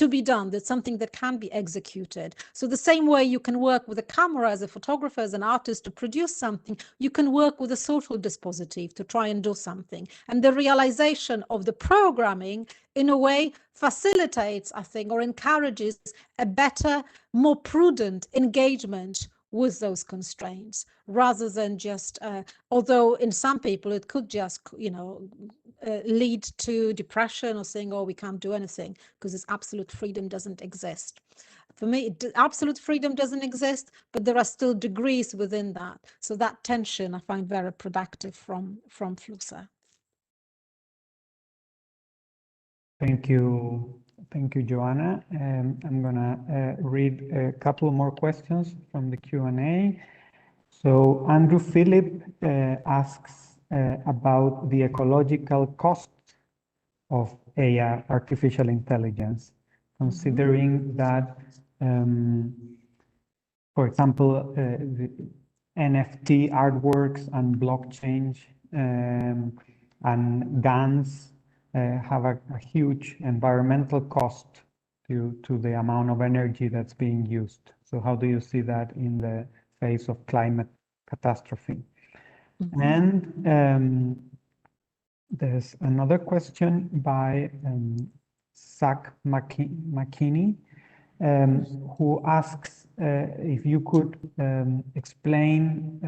be done. That's something that can be executed. So the same way you can work with a camera as a photographer, as an artist to produce something, you can work with a social dispositif to try and do something. And the realization of the programming in a way facilitates, I think, or encourages a better, more prudent engagement with those constraints, rather than just, although in some people it could just, lead to depression or saying, oh, we can't do anything because this absolute freedom doesn't exist. For me, absolute freedom doesn't exist, but there are still degrees within that. So that tension I find very productive from Flussa. Thank you, Joanna. I'm gonna read a couple more questions from the Q&A. So Andrew Phillip asks about the ecological cost of AI, artificial intelligence, considering that, for example, the NFT artworks and blockchain and guns have a huge environmental cost to the amount of energy that's being used. So how do you see that in the face of climate catastrophe? And there's another question by Zach McKinney, who asks if you could explain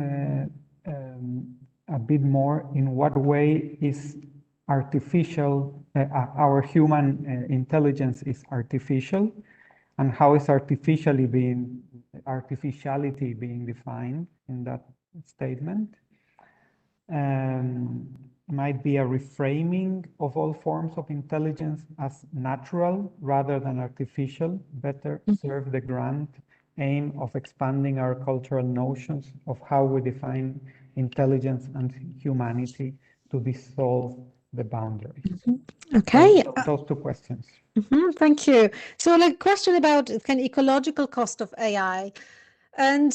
a bit more in what way is artificial, our human intelligence is artificial, and how is artificiality being defined in that statement. Might be a reframing of all forms of intelligence as natural rather than artificial, better serve the grand aim of expanding our cultural notions of how we define intelligence and humanity to dissolve the boundaries. Okay. So those two questions. Thank you. So like a question about kind of ecological cost of AI. And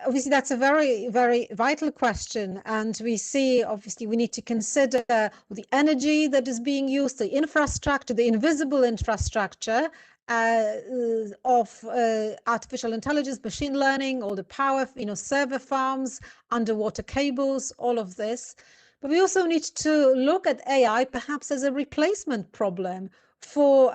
obviously that's a very, very vital question. And we see, obviously, we need to consider the energy that is being used, the infrastructure, the invisible infrastructure of artificial intelligence, machine learning, all the power, server farms, underwater cables, all of this. But we also need to look at AI perhaps as a replacement problem for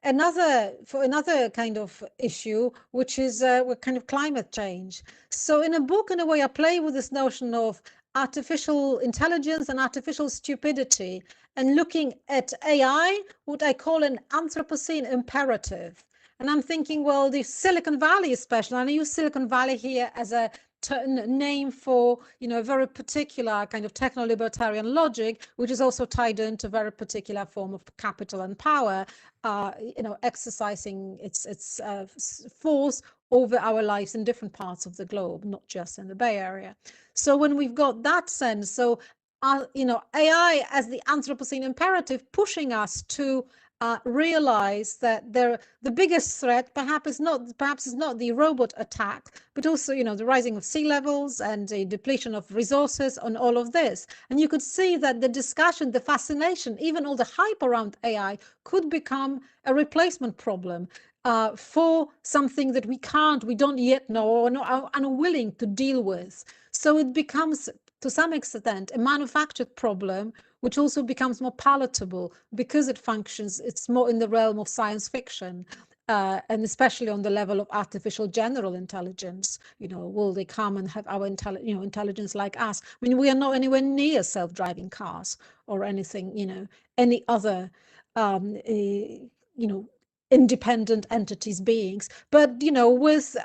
another kind of issue, which is kind of climate change. So in a book, in a way, I play with this notion of artificial intelligence and artificial stupidity, and looking at AI, what I call an Anthropocene imperative. And I'm thinking, well, the Silicon Valley especially, and I use Silicon Valley here as a name for, a very particular kind of techno-libertarian logic, which is also tied into a very particular form of capital and power, exercising its force over our lives in different parts of the globe, not just in the Bay Area. So when we've got that sense, so AI as the Anthropocene imperative pushing us to realize that the biggest threat perhaps is not the robot attack, but also the rising of sea levels and the depletion of resources and all of this. And you could see that the discussion, the fascination, even all the hype around AI could become a replacement problem for something that we don't yet know or are unwilling to deal with. So it becomes, to some extent, a manufactured problem, which also becomes more palatable because it functions, it's more in the realm of science fiction, and especially on the level of artificial general intelligence. Will they come and have our intelligence like us? I mean, we are not anywhere near self-driving cars or anything, any other, independent entities, beings. But with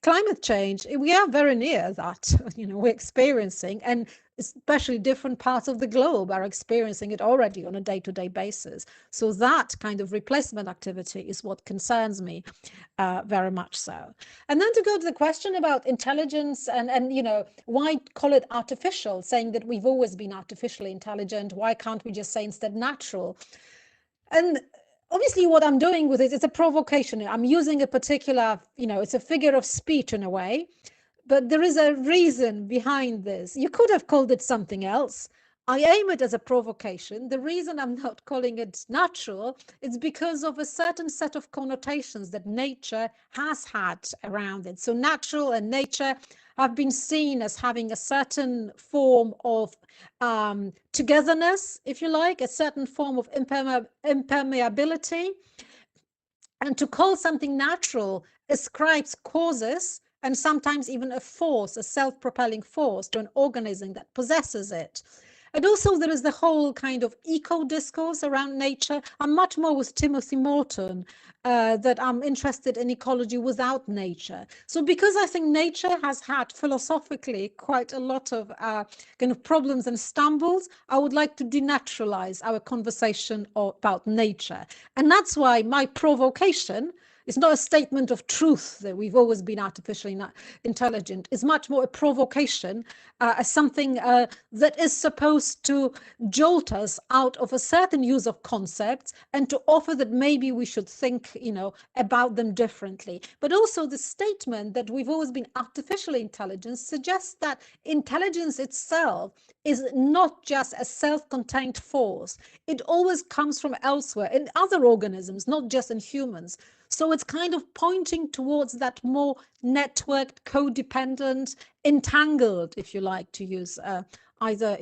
climate change, we are very near that. We're experiencing, and especially different parts of the globe are experiencing it already on a day-to-day basis. So that kind of replacement activity is what concerns me very much so. And then to go to the question about intelligence and why call it artificial, saying that we've always been artificially intelligent, why can't we just say instead natural? And obviously what I'm doing with it is a provocation. I'm using a particular, it's a figure of speech in a way, but there is a reason behind this. You could have called it something else. I aim it as a provocation. The reason I'm not calling it natural is because of a certain set of connotations that nature has had around it. So natural and nature have been seen as having a certain form of togetherness, if you like, a certain form of impermeability. And to call something natural ascribes causes and sometimes even a force, a self-propelling force to an organism that possesses it. And also there is the whole kind of eco-discourse around nature. I'm much more with Timothy Morton, that I'm interested in ecology without nature. So because I think nature has had philosophically quite a lot of kind of problems and stumbles, I would like to denaturalize our conversation about nature. And that's why my provocation is not a statement of truth that we've always been artificially intelligent. It's much more a provocation, as something that is supposed to jolt us out of a certain use of concepts and to offer that maybe we should think, about them differently. But also the statement that we've always been artificially intelligent suggests that intelligence itself is not just a self-contained force. It always comes from elsewhere in other organisms, not just in humans. So it's kind of pointing towards that more networked, codependent, entangled, if you like, to use either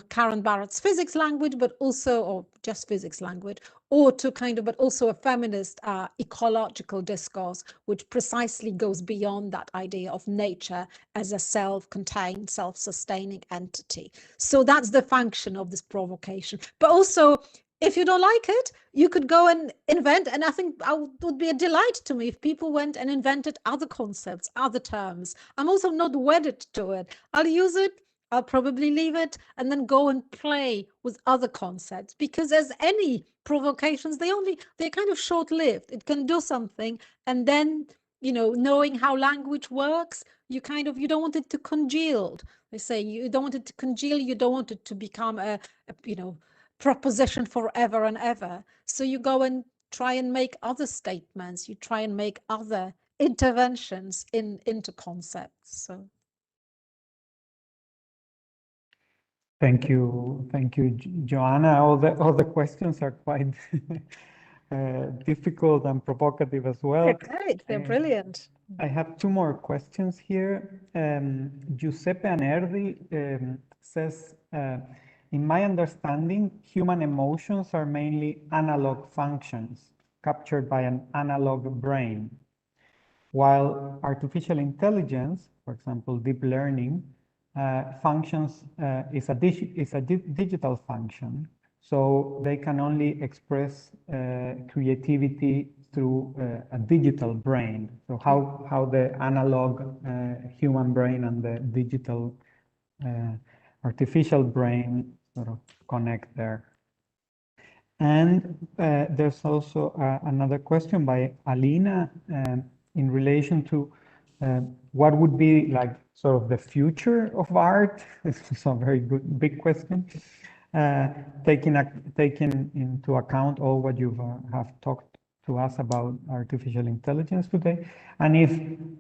Karen Barrett's physics language, but also, or just physics language, or to kind of, but also a feminist ecological discourse, which precisely goes beyond that idea of nature as a self-contained, self-sustaining entity. So that's the function of this provocation. But also, if you don't like it, you could go and invent, and I think it would be a delight to me if people went and invented other concepts, other terms. I'm also not wedded to it. I'll use it, I'll probably leave it, and then go and play with other concepts, because as any provocations, they're kind of short-lived. It can do something, and then, you know, knowing how language works, you don't want it to congeal. They say you don't want it to congeal, you don't want it to become a proposition forever and ever. So you go and try and make other statements, you try and make other interventions into concepts. So thank you, Joanna. All the questions are quite difficult and provocative as well. they're great, they're brilliant. I have two more questions here. Giuseppe Anerdi says, in my understanding, human emotions are mainly analog functions captured by an analog brain, while artificial intelligence, for example, deep learning, functions is a digital function, so they can only express creativity through a digital brain. So how the analog human brain and the digital artificial brain sort of connect there. And there's also another question by Alina in relation to what would be like sort of the future of art. This is a very good big question. Taking into account all what you have talked to us about artificial intelligence today, and if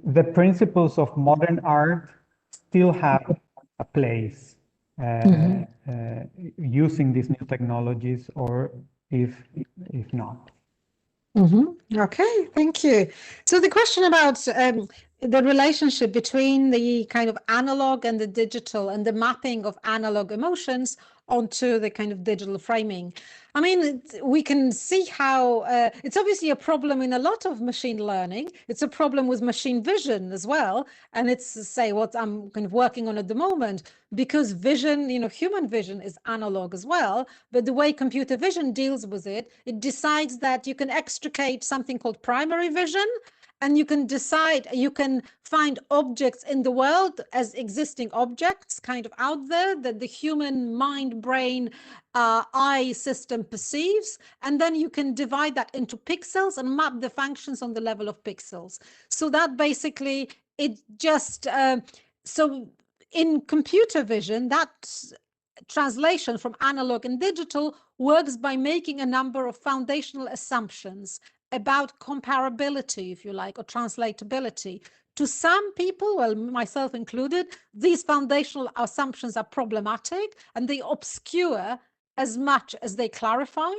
the principles of modern art still have a place using these new technologies, or if not. Okay, thank you. So the question about the relationship between the kind of analog and the digital, and the mapping of analog emotions onto the kind of digital framing. I mean, we can see how it's obviously a problem in a lot of machine learning. It's a problem with machine vision as well. And it's, say, what I'm kind of working on at the moment, because vision, you know, human vision is analog as well. But the way computer vision deals with it, it decides that you can extricate something called primary vision, and you can decide, you can find objects in the world as existing objects kind of out there that the human mind, brain, eye system perceives. And then you can divide that into pixels and map the functions on the level of pixels. So that basically, it just, so in computer vision, that translation from analog and digital works by making a number of foundational assumptions about comparability, if you like, or translatability. To some people, well, myself included, these foundational assumptions are problematic and they obscure as much as they clarify.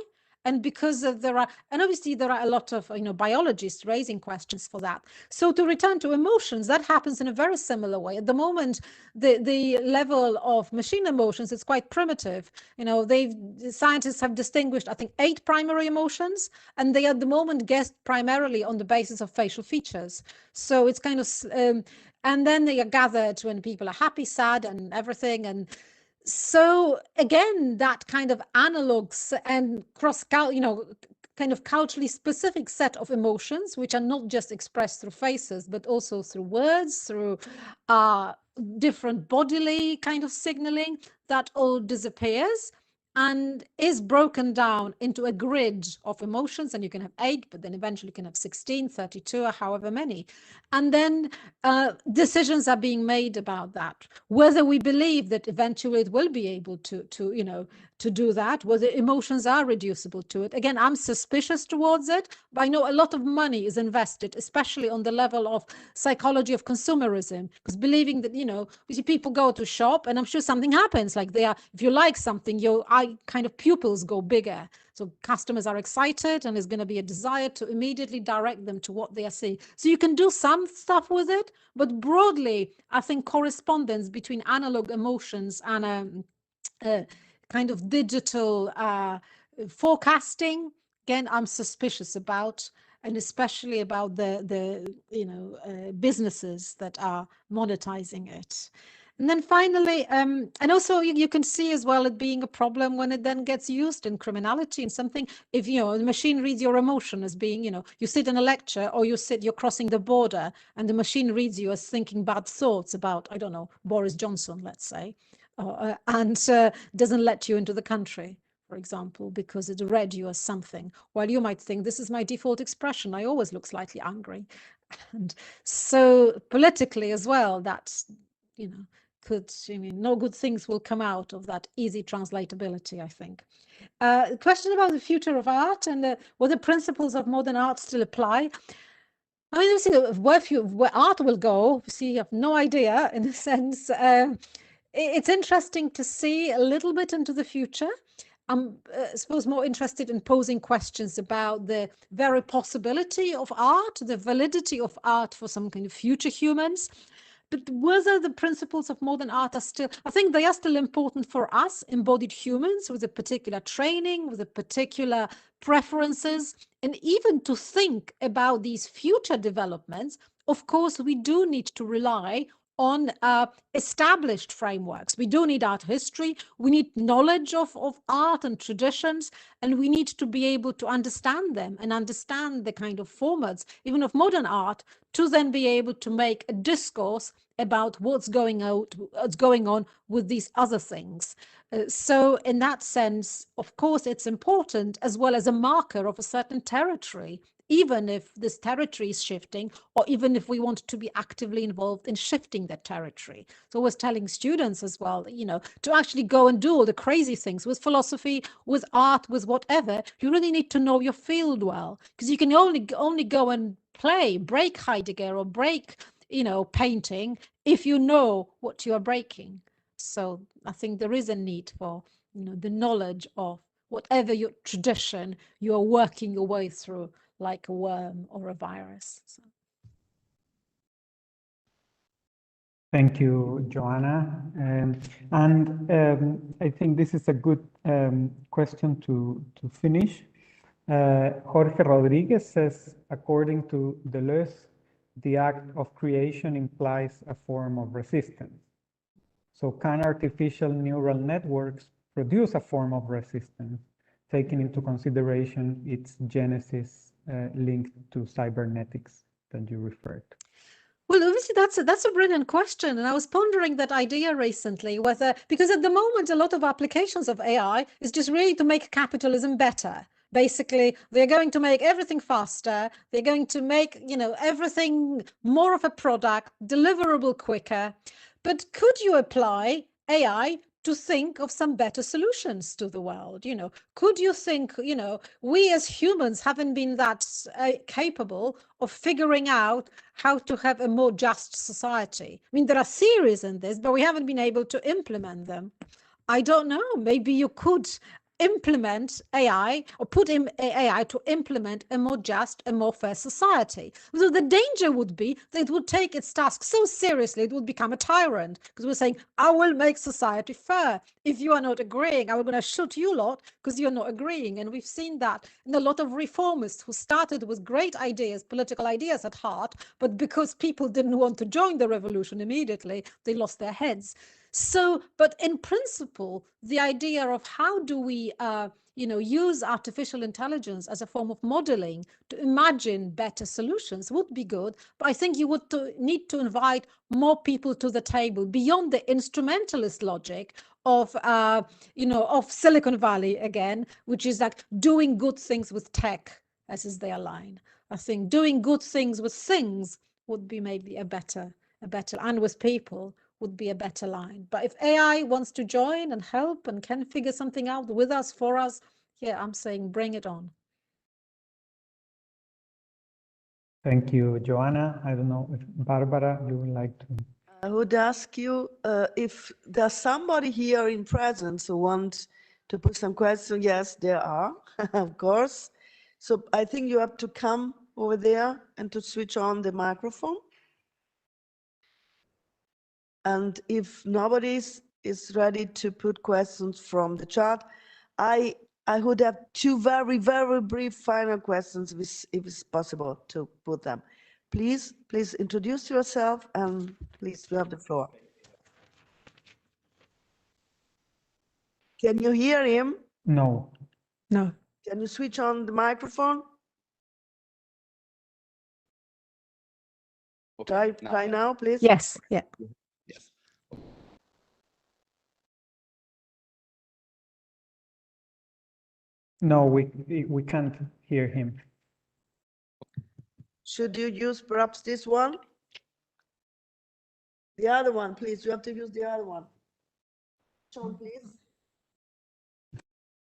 And because of and obviously there are a lot of biologists raising questions for that. So to return to emotions, that happens in a very similar way. At the moment, the level of machine emotions is quite primitive. Scientists have distinguished, I think, 8 primary emotions, and they at the moment guessed primarily on the basis of facial features. So it's kind of and then they are gathered when people are happy, sad, and everything. And so again, that kind of analogs and kind of culturally specific set of emotions, which are not just expressed through faces, but also through words, through different bodily kind of signaling, that all disappears and is broken down into a grid of emotions. And you can have 8, but then eventually you can have 16, 32, or however many. And then decisions are being made about that, whether we believe that eventually it will be able to do that, whether emotions are reducible to it. Again, I'm suspicious towards it, but I know a lot of money is invested, especially on the level of psychology of consumerism, because believing that, you see people go to shop and I'm sure something happens, like if you like something, your eye kind of pupils go bigger. So customers are excited and there's going to be a desire to immediately direct them to what they are seeing. So you can do some stuff with it, but broadly, I think correspondence between analog emotions and kind of digital forecasting, again, I'm suspicious about, and especially about the businesses that are monetizing it. And then finally, and also you can see as well it being a problem when it then gets used in criminality and something. If the machine reads your emotion as being, you sit in a lecture or you're crossing the border and the machine reads you as thinking bad thoughts about, I don't know, Boris Johnson, let's say, and doesn't let you into the country, for example, because it read you as something, while you might think this is my default expression. I always look slightly angry. And so politically as well, that's, no good things will come out of that easy translatability, I think. Question about the future of art and whether principles of modern art still apply. I mean, see, where art will go, see, you have no idea in a sense. It's interesting to see a little bit into the future. I'm, I suppose, more interested in posing questions about the very possibility of art, the validity of art for some kind of future humans. But whether the principles of modern art are still, I think they are still important for us, embodied humans, with a particular training, with a particular preferences, and even to think about these future developments. Of course, we do need to rely on established frameworks. We do need art history, we need knowledge of art and traditions, and we need to be able to understand them and understand the kind of formats, even of modern art, to then be able to make a discourse about what's going on with these other things. So in that sense, of course, it's important as well as a marker of a certain territory, even if this territory is shifting, or even if we want to be actively involved in shifting that territory. So I was telling students as well, to actually go and do all the crazy things with philosophy, with art, with whatever, you really need to know your field well, because you can only go and break Heidegger or break, painting if you know what you are breaking. So I think there is a need for, the knowledge of whatever your tradition you are working your way through, like a worm or a virus. So. Thank you, Joanna. I think this is a good question to finish. Jorge Rodriguez says, according to Deleuze, the act of creation implies a form of resistance. So can artificial neural networks produce a form of resistance, taking into consideration its genesis linked to cybernetics that you referred to? Well, obviously, that's a brilliant question. And I was pondering that idea recently, because at the moment, a lot of applications of AI is just really to make capitalism better. Basically, they're going to make everything faster. They're going to make, everything more of a product, deliverable quicker. But could you apply AI to think of some better solutions to the world? Could you think, we as humans haven't been that capable of figuring out how to have a more just society? I mean, there are theories in this, but we haven't been able to implement them. I don't know, maybe you could implement AI or put in AI to implement a more just, a more fair society. So the danger would be that it would take its task so seriously, it would become a tyrant, because we're saying, I will make society fair. If you are not agreeing, I'm going to shoot you lot because you're not agreeing. And we've seen that in a lot of reformists who started with great ideas, political ideas at heart, but because people didn't want to join the revolution immediately, they lost their heads. So, but in principle, the idea of how do we, use artificial intelligence as a form of modeling to imagine better solutions would be good. But I think you would need to invite more people to the table beyond the instrumentalist logic of, of Silicon Valley again, which is like doing good things with tech, as is their line. I think doing good things with things would be maybe a better, and with people would be a better line. But if AI wants to join and help and can figure something out with us, for us, yeah, I'm saying bring it on. Thank you, Joanna. I don't know if Barbara, you would like to. I would ask you if there's somebody here in presence who wants to put some questions. Yes, there are, of course. So I think you have to come over there and to switch on the microphone. And if nobody is ready to put questions from the chat, I would have two very, very brief final questions, if it's possible to put them. Please introduce yourself and please, you have the floor. Can you hear him? No. No. Can you switch on the microphone? Okay, Try now, please. Yes. Yeah. Yes. No, we can't hear him. Should you use perhaps this one? The other one, please. You have to use the other one. Sean, please.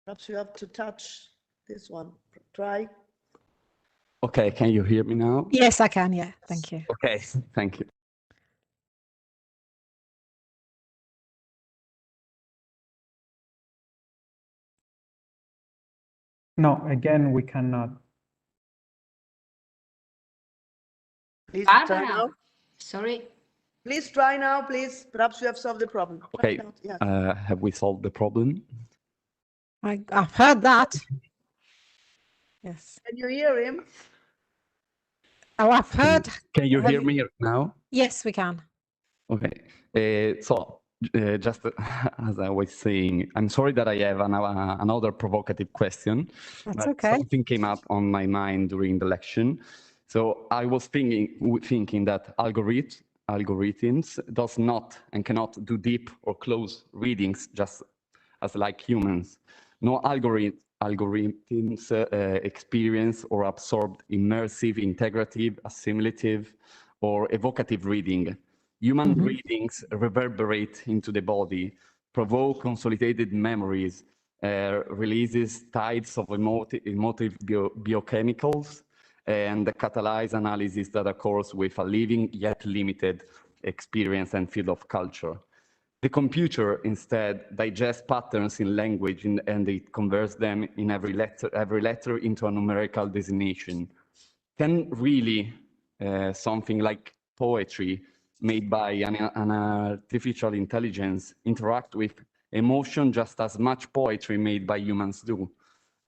Perhaps you have to touch this one. Try. Okay, can you hear me now? Yes, I can. Yeah. Thank you. Okay, thank you. No, again, we cannot. Please try Barbara, now. sorry. Please try now, please. Perhaps you have solved the problem. Try Okay, it out, yes. have we solved the problem? I've heard that. Yes. Can you hear him? Oh, I've heard. Can you Have hear you- me now? Yes, we can. Okay, just as I was saying, I'm sorry that I have another provocative question. That's but okay. Something came up on my mind during the election. So I was thinking that algorithms does not and cannot do deep or close readings just as like humans. No algorithms experience or absorb immersive, integrative, assimilative, or evocative reading. Human readings reverberate into the body, provoke consolidated memories, releases tides of emotive biochemicals, and catalyze analysis that occurs with a living yet limited experience and field of culture. The computer instead digests patterns in language and it converts them in every letter into a numerical designation. Can really something like poetry made by an artificial intelligence interact with emotion just as much poetry made by humans do?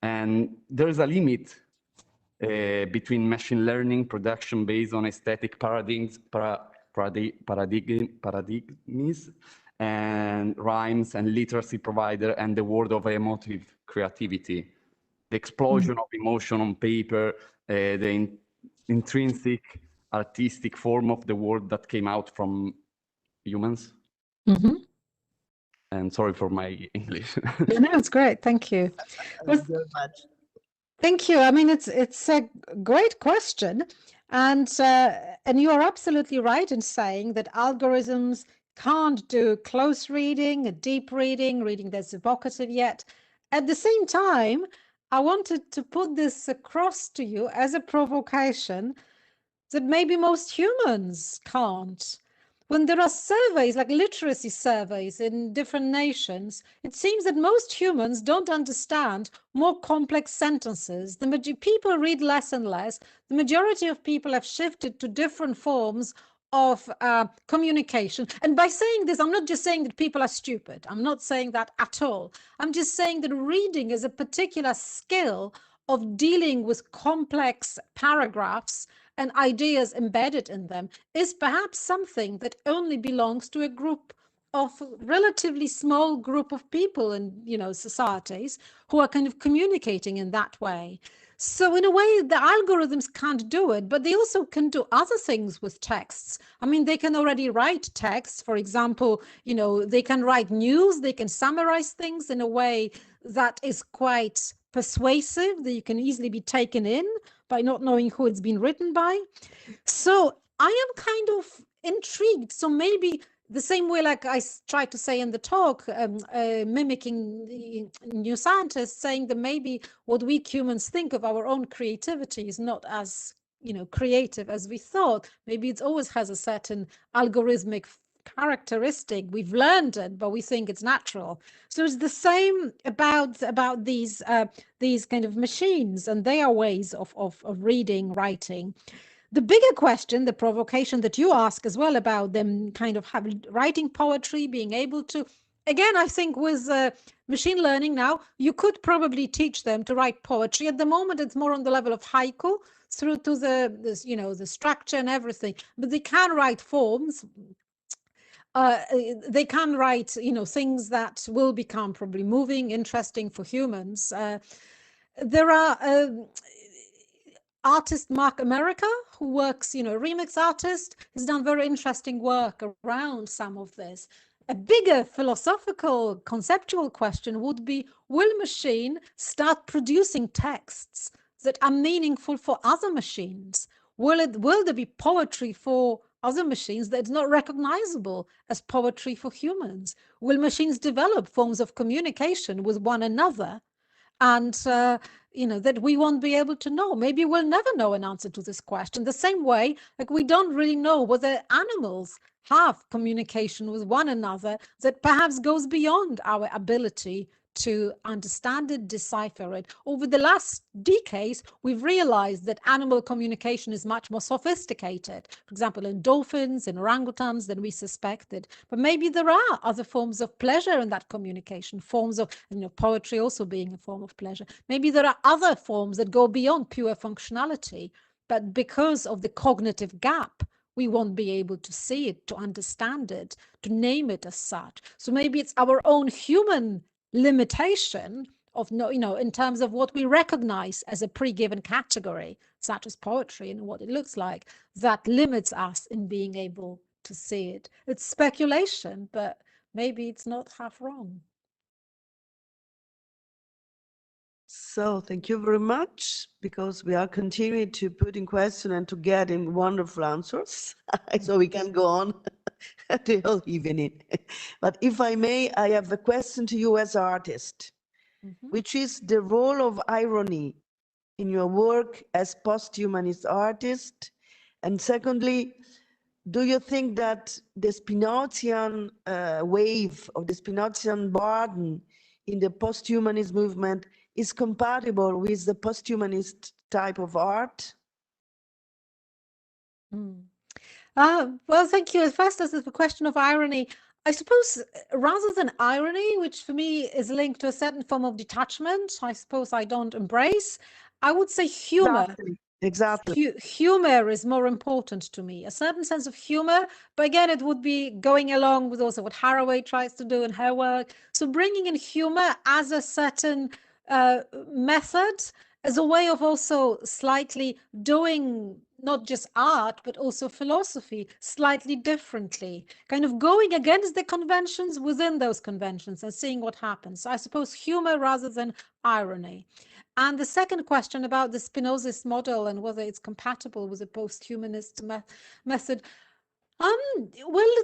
And there's a limit between machine learning production based on aesthetic paradigms and rhymes and literacy provider and the world of emotive creativity. The explosion of emotion on paper, the intrinsic artistic form of the world that came out from humans. And sorry for my English. Yeah, no, it's great. Thank you. Thank you very much. Thank you. I mean, it's a great question, and you are absolutely right in saying that algorithms can't do close reading, deep reading that's evocative yet. At the same time, I wanted to put this across to you as a provocation that maybe most humans can't. When there are surveys, like literacy surveys in different nations, it seems that most humans don't understand more complex sentences. People read less and less. The majority of people have shifted to different forms of communication. And by saying this, I'm not just saying that people are stupid. I'm not saying that at all. I'm just saying that reading is a particular skill of dealing with complex paragraphs and ideas embedded in them is perhaps something that only belongs to a group of relatively small group of people in, societies who are kind of communicating in that way. So in a way, the algorithms can't do it, but they also can do other things with texts. I mean, they can already write text. For example, they can write news, they can summarize things in a way that is quite persuasive, that you can easily be taken in by not knowing who it's been written by. So I am kind of intrigued. So maybe the same way, like I tried to say in the talk, mimicking the new scientists, saying that maybe what we humans think of our own creativity is not as creative as we thought. Maybe it always has a certain algorithmic characteristic. We've learned it, but we think it's natural. So it's the same about these kind of machines and their ways of reading, writing. The bigger question, the provocation that you ask as well about them kind of writing poetry, being able to, again, I think with machine learning now, you could probably teach them to write poetry. At the moment, it's more on the level of haiku through to the structure and everything, but they can write forms. they can write, things that will become probably moving, interesting for humans. There are artist Mark America, who works, remix artist, has done very interesting work around some of this. A bigger philosophical, conceptual question would be, will machine start producing texts that are meaningful for other machines? Will there be poetry for other machines that is not recognizable as poetry for humans? Will machines develop forms of communication with one another? And, that we won't be able to know. Maybe we'll never know an answer to this question. The same way, like we don't really know whether animals have communication with one another that perhaps goes beyond our ability to understand it, decipher it. Over the last decades, we've realized that animal communication is much more sophisticated, for example, in dolphins and orangutans, than we suspected. But maybe there are other forms of pleasure in that communication, forms of, poetry also being a form of pleasure. Maybe there are other forms that go beyond pure functionality, but because of the cognitive gap, we won't be able to see it, to understand it, to name it as such. So maybe it's our own human limitation of in terms of what we recognize as a pre-given category, such as poetry and what it looks like, that limits us in being able to see it. It's speculation, but maybe it's not half wrong. So thank you very much, because we are continuing to put in question and to get in wonderful answers. So we can go on the whole evening. But if I may, I have a question to you as an artist, which is the role of irony in your work as post-humanist artist? And secondly, do you think that the Spinozian wave of the Spinozian burden in the post-humanist movement is compatible with the post-humanist type of art? Well, thank you. First, as the question of irony, I suppose rather than irony, which for me is linked to a certain form of detachment, I suppose I don't embrace, I would say humor. Exactly. Humor is more important to me, a certain sense of humor. But again, it would be going along with also what Haraway tries to do in her work. So bringing in humor as a certain method, as a way of also slightly doing not just art, but also philosophy slightly differently, kind of going against the conventions within those conventions and seeing what happens. So I suppose humor rather than irony. And the second question about the Spinozist model and whether it's compatible with a post-humanist method. Well,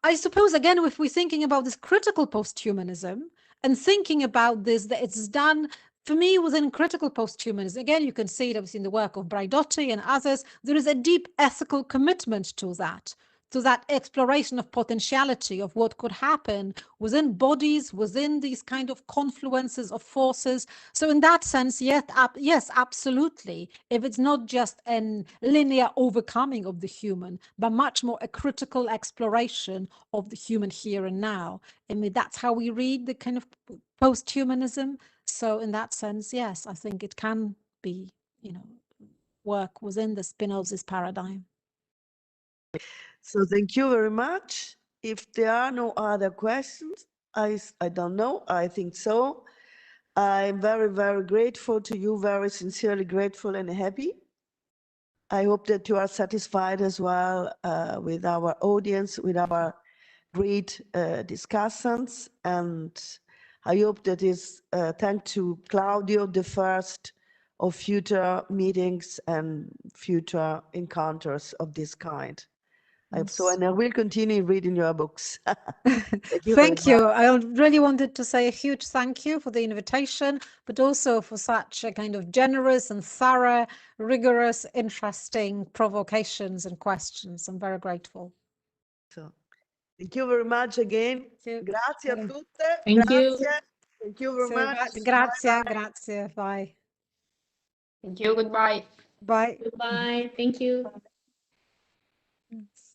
I suppose, again, if we're thinking about this critical post-humanism and thinking about this, that it's done, for me, within critical post-humanism, again, you can see it obviously in the work of Braidotti and others, there is a deep ethical commitment to that exploration of potentiality of what could happen within bodies, within these kind of confluences of forces. So in that sense, yes, absolutely. If it's not just a linear overcoming of the human, but much more a critical exploration of the human here and now. I mean, that's how we read the kind of post-humanism. So in that sense, yes, I think it can be, work within the Spinozist paradigm. So thank you very much. If there are no other questions, I don't know, I think so. I'm very, very grateful to you, very sincerely grateful and happy. I hope that you are satisfied as well with our audience, with our great discussants. And I hope that is thanks to Claudio, the first of future meetings and future encounters of this kind. And I will continue reading your books. Thank you. I really wanted to say a huge thank you for the invitation, but also for such a kind of generous and thorough, rigorous, interesting provocations and questions. I'm very grateful. So, thank you very much again. Grazie a tutte. Thank you. Thank you very much. Grazie, Bye-bye. grazie. Bye. Thank you. Goodbye. Bye. Goodbye. Thank you. Yes.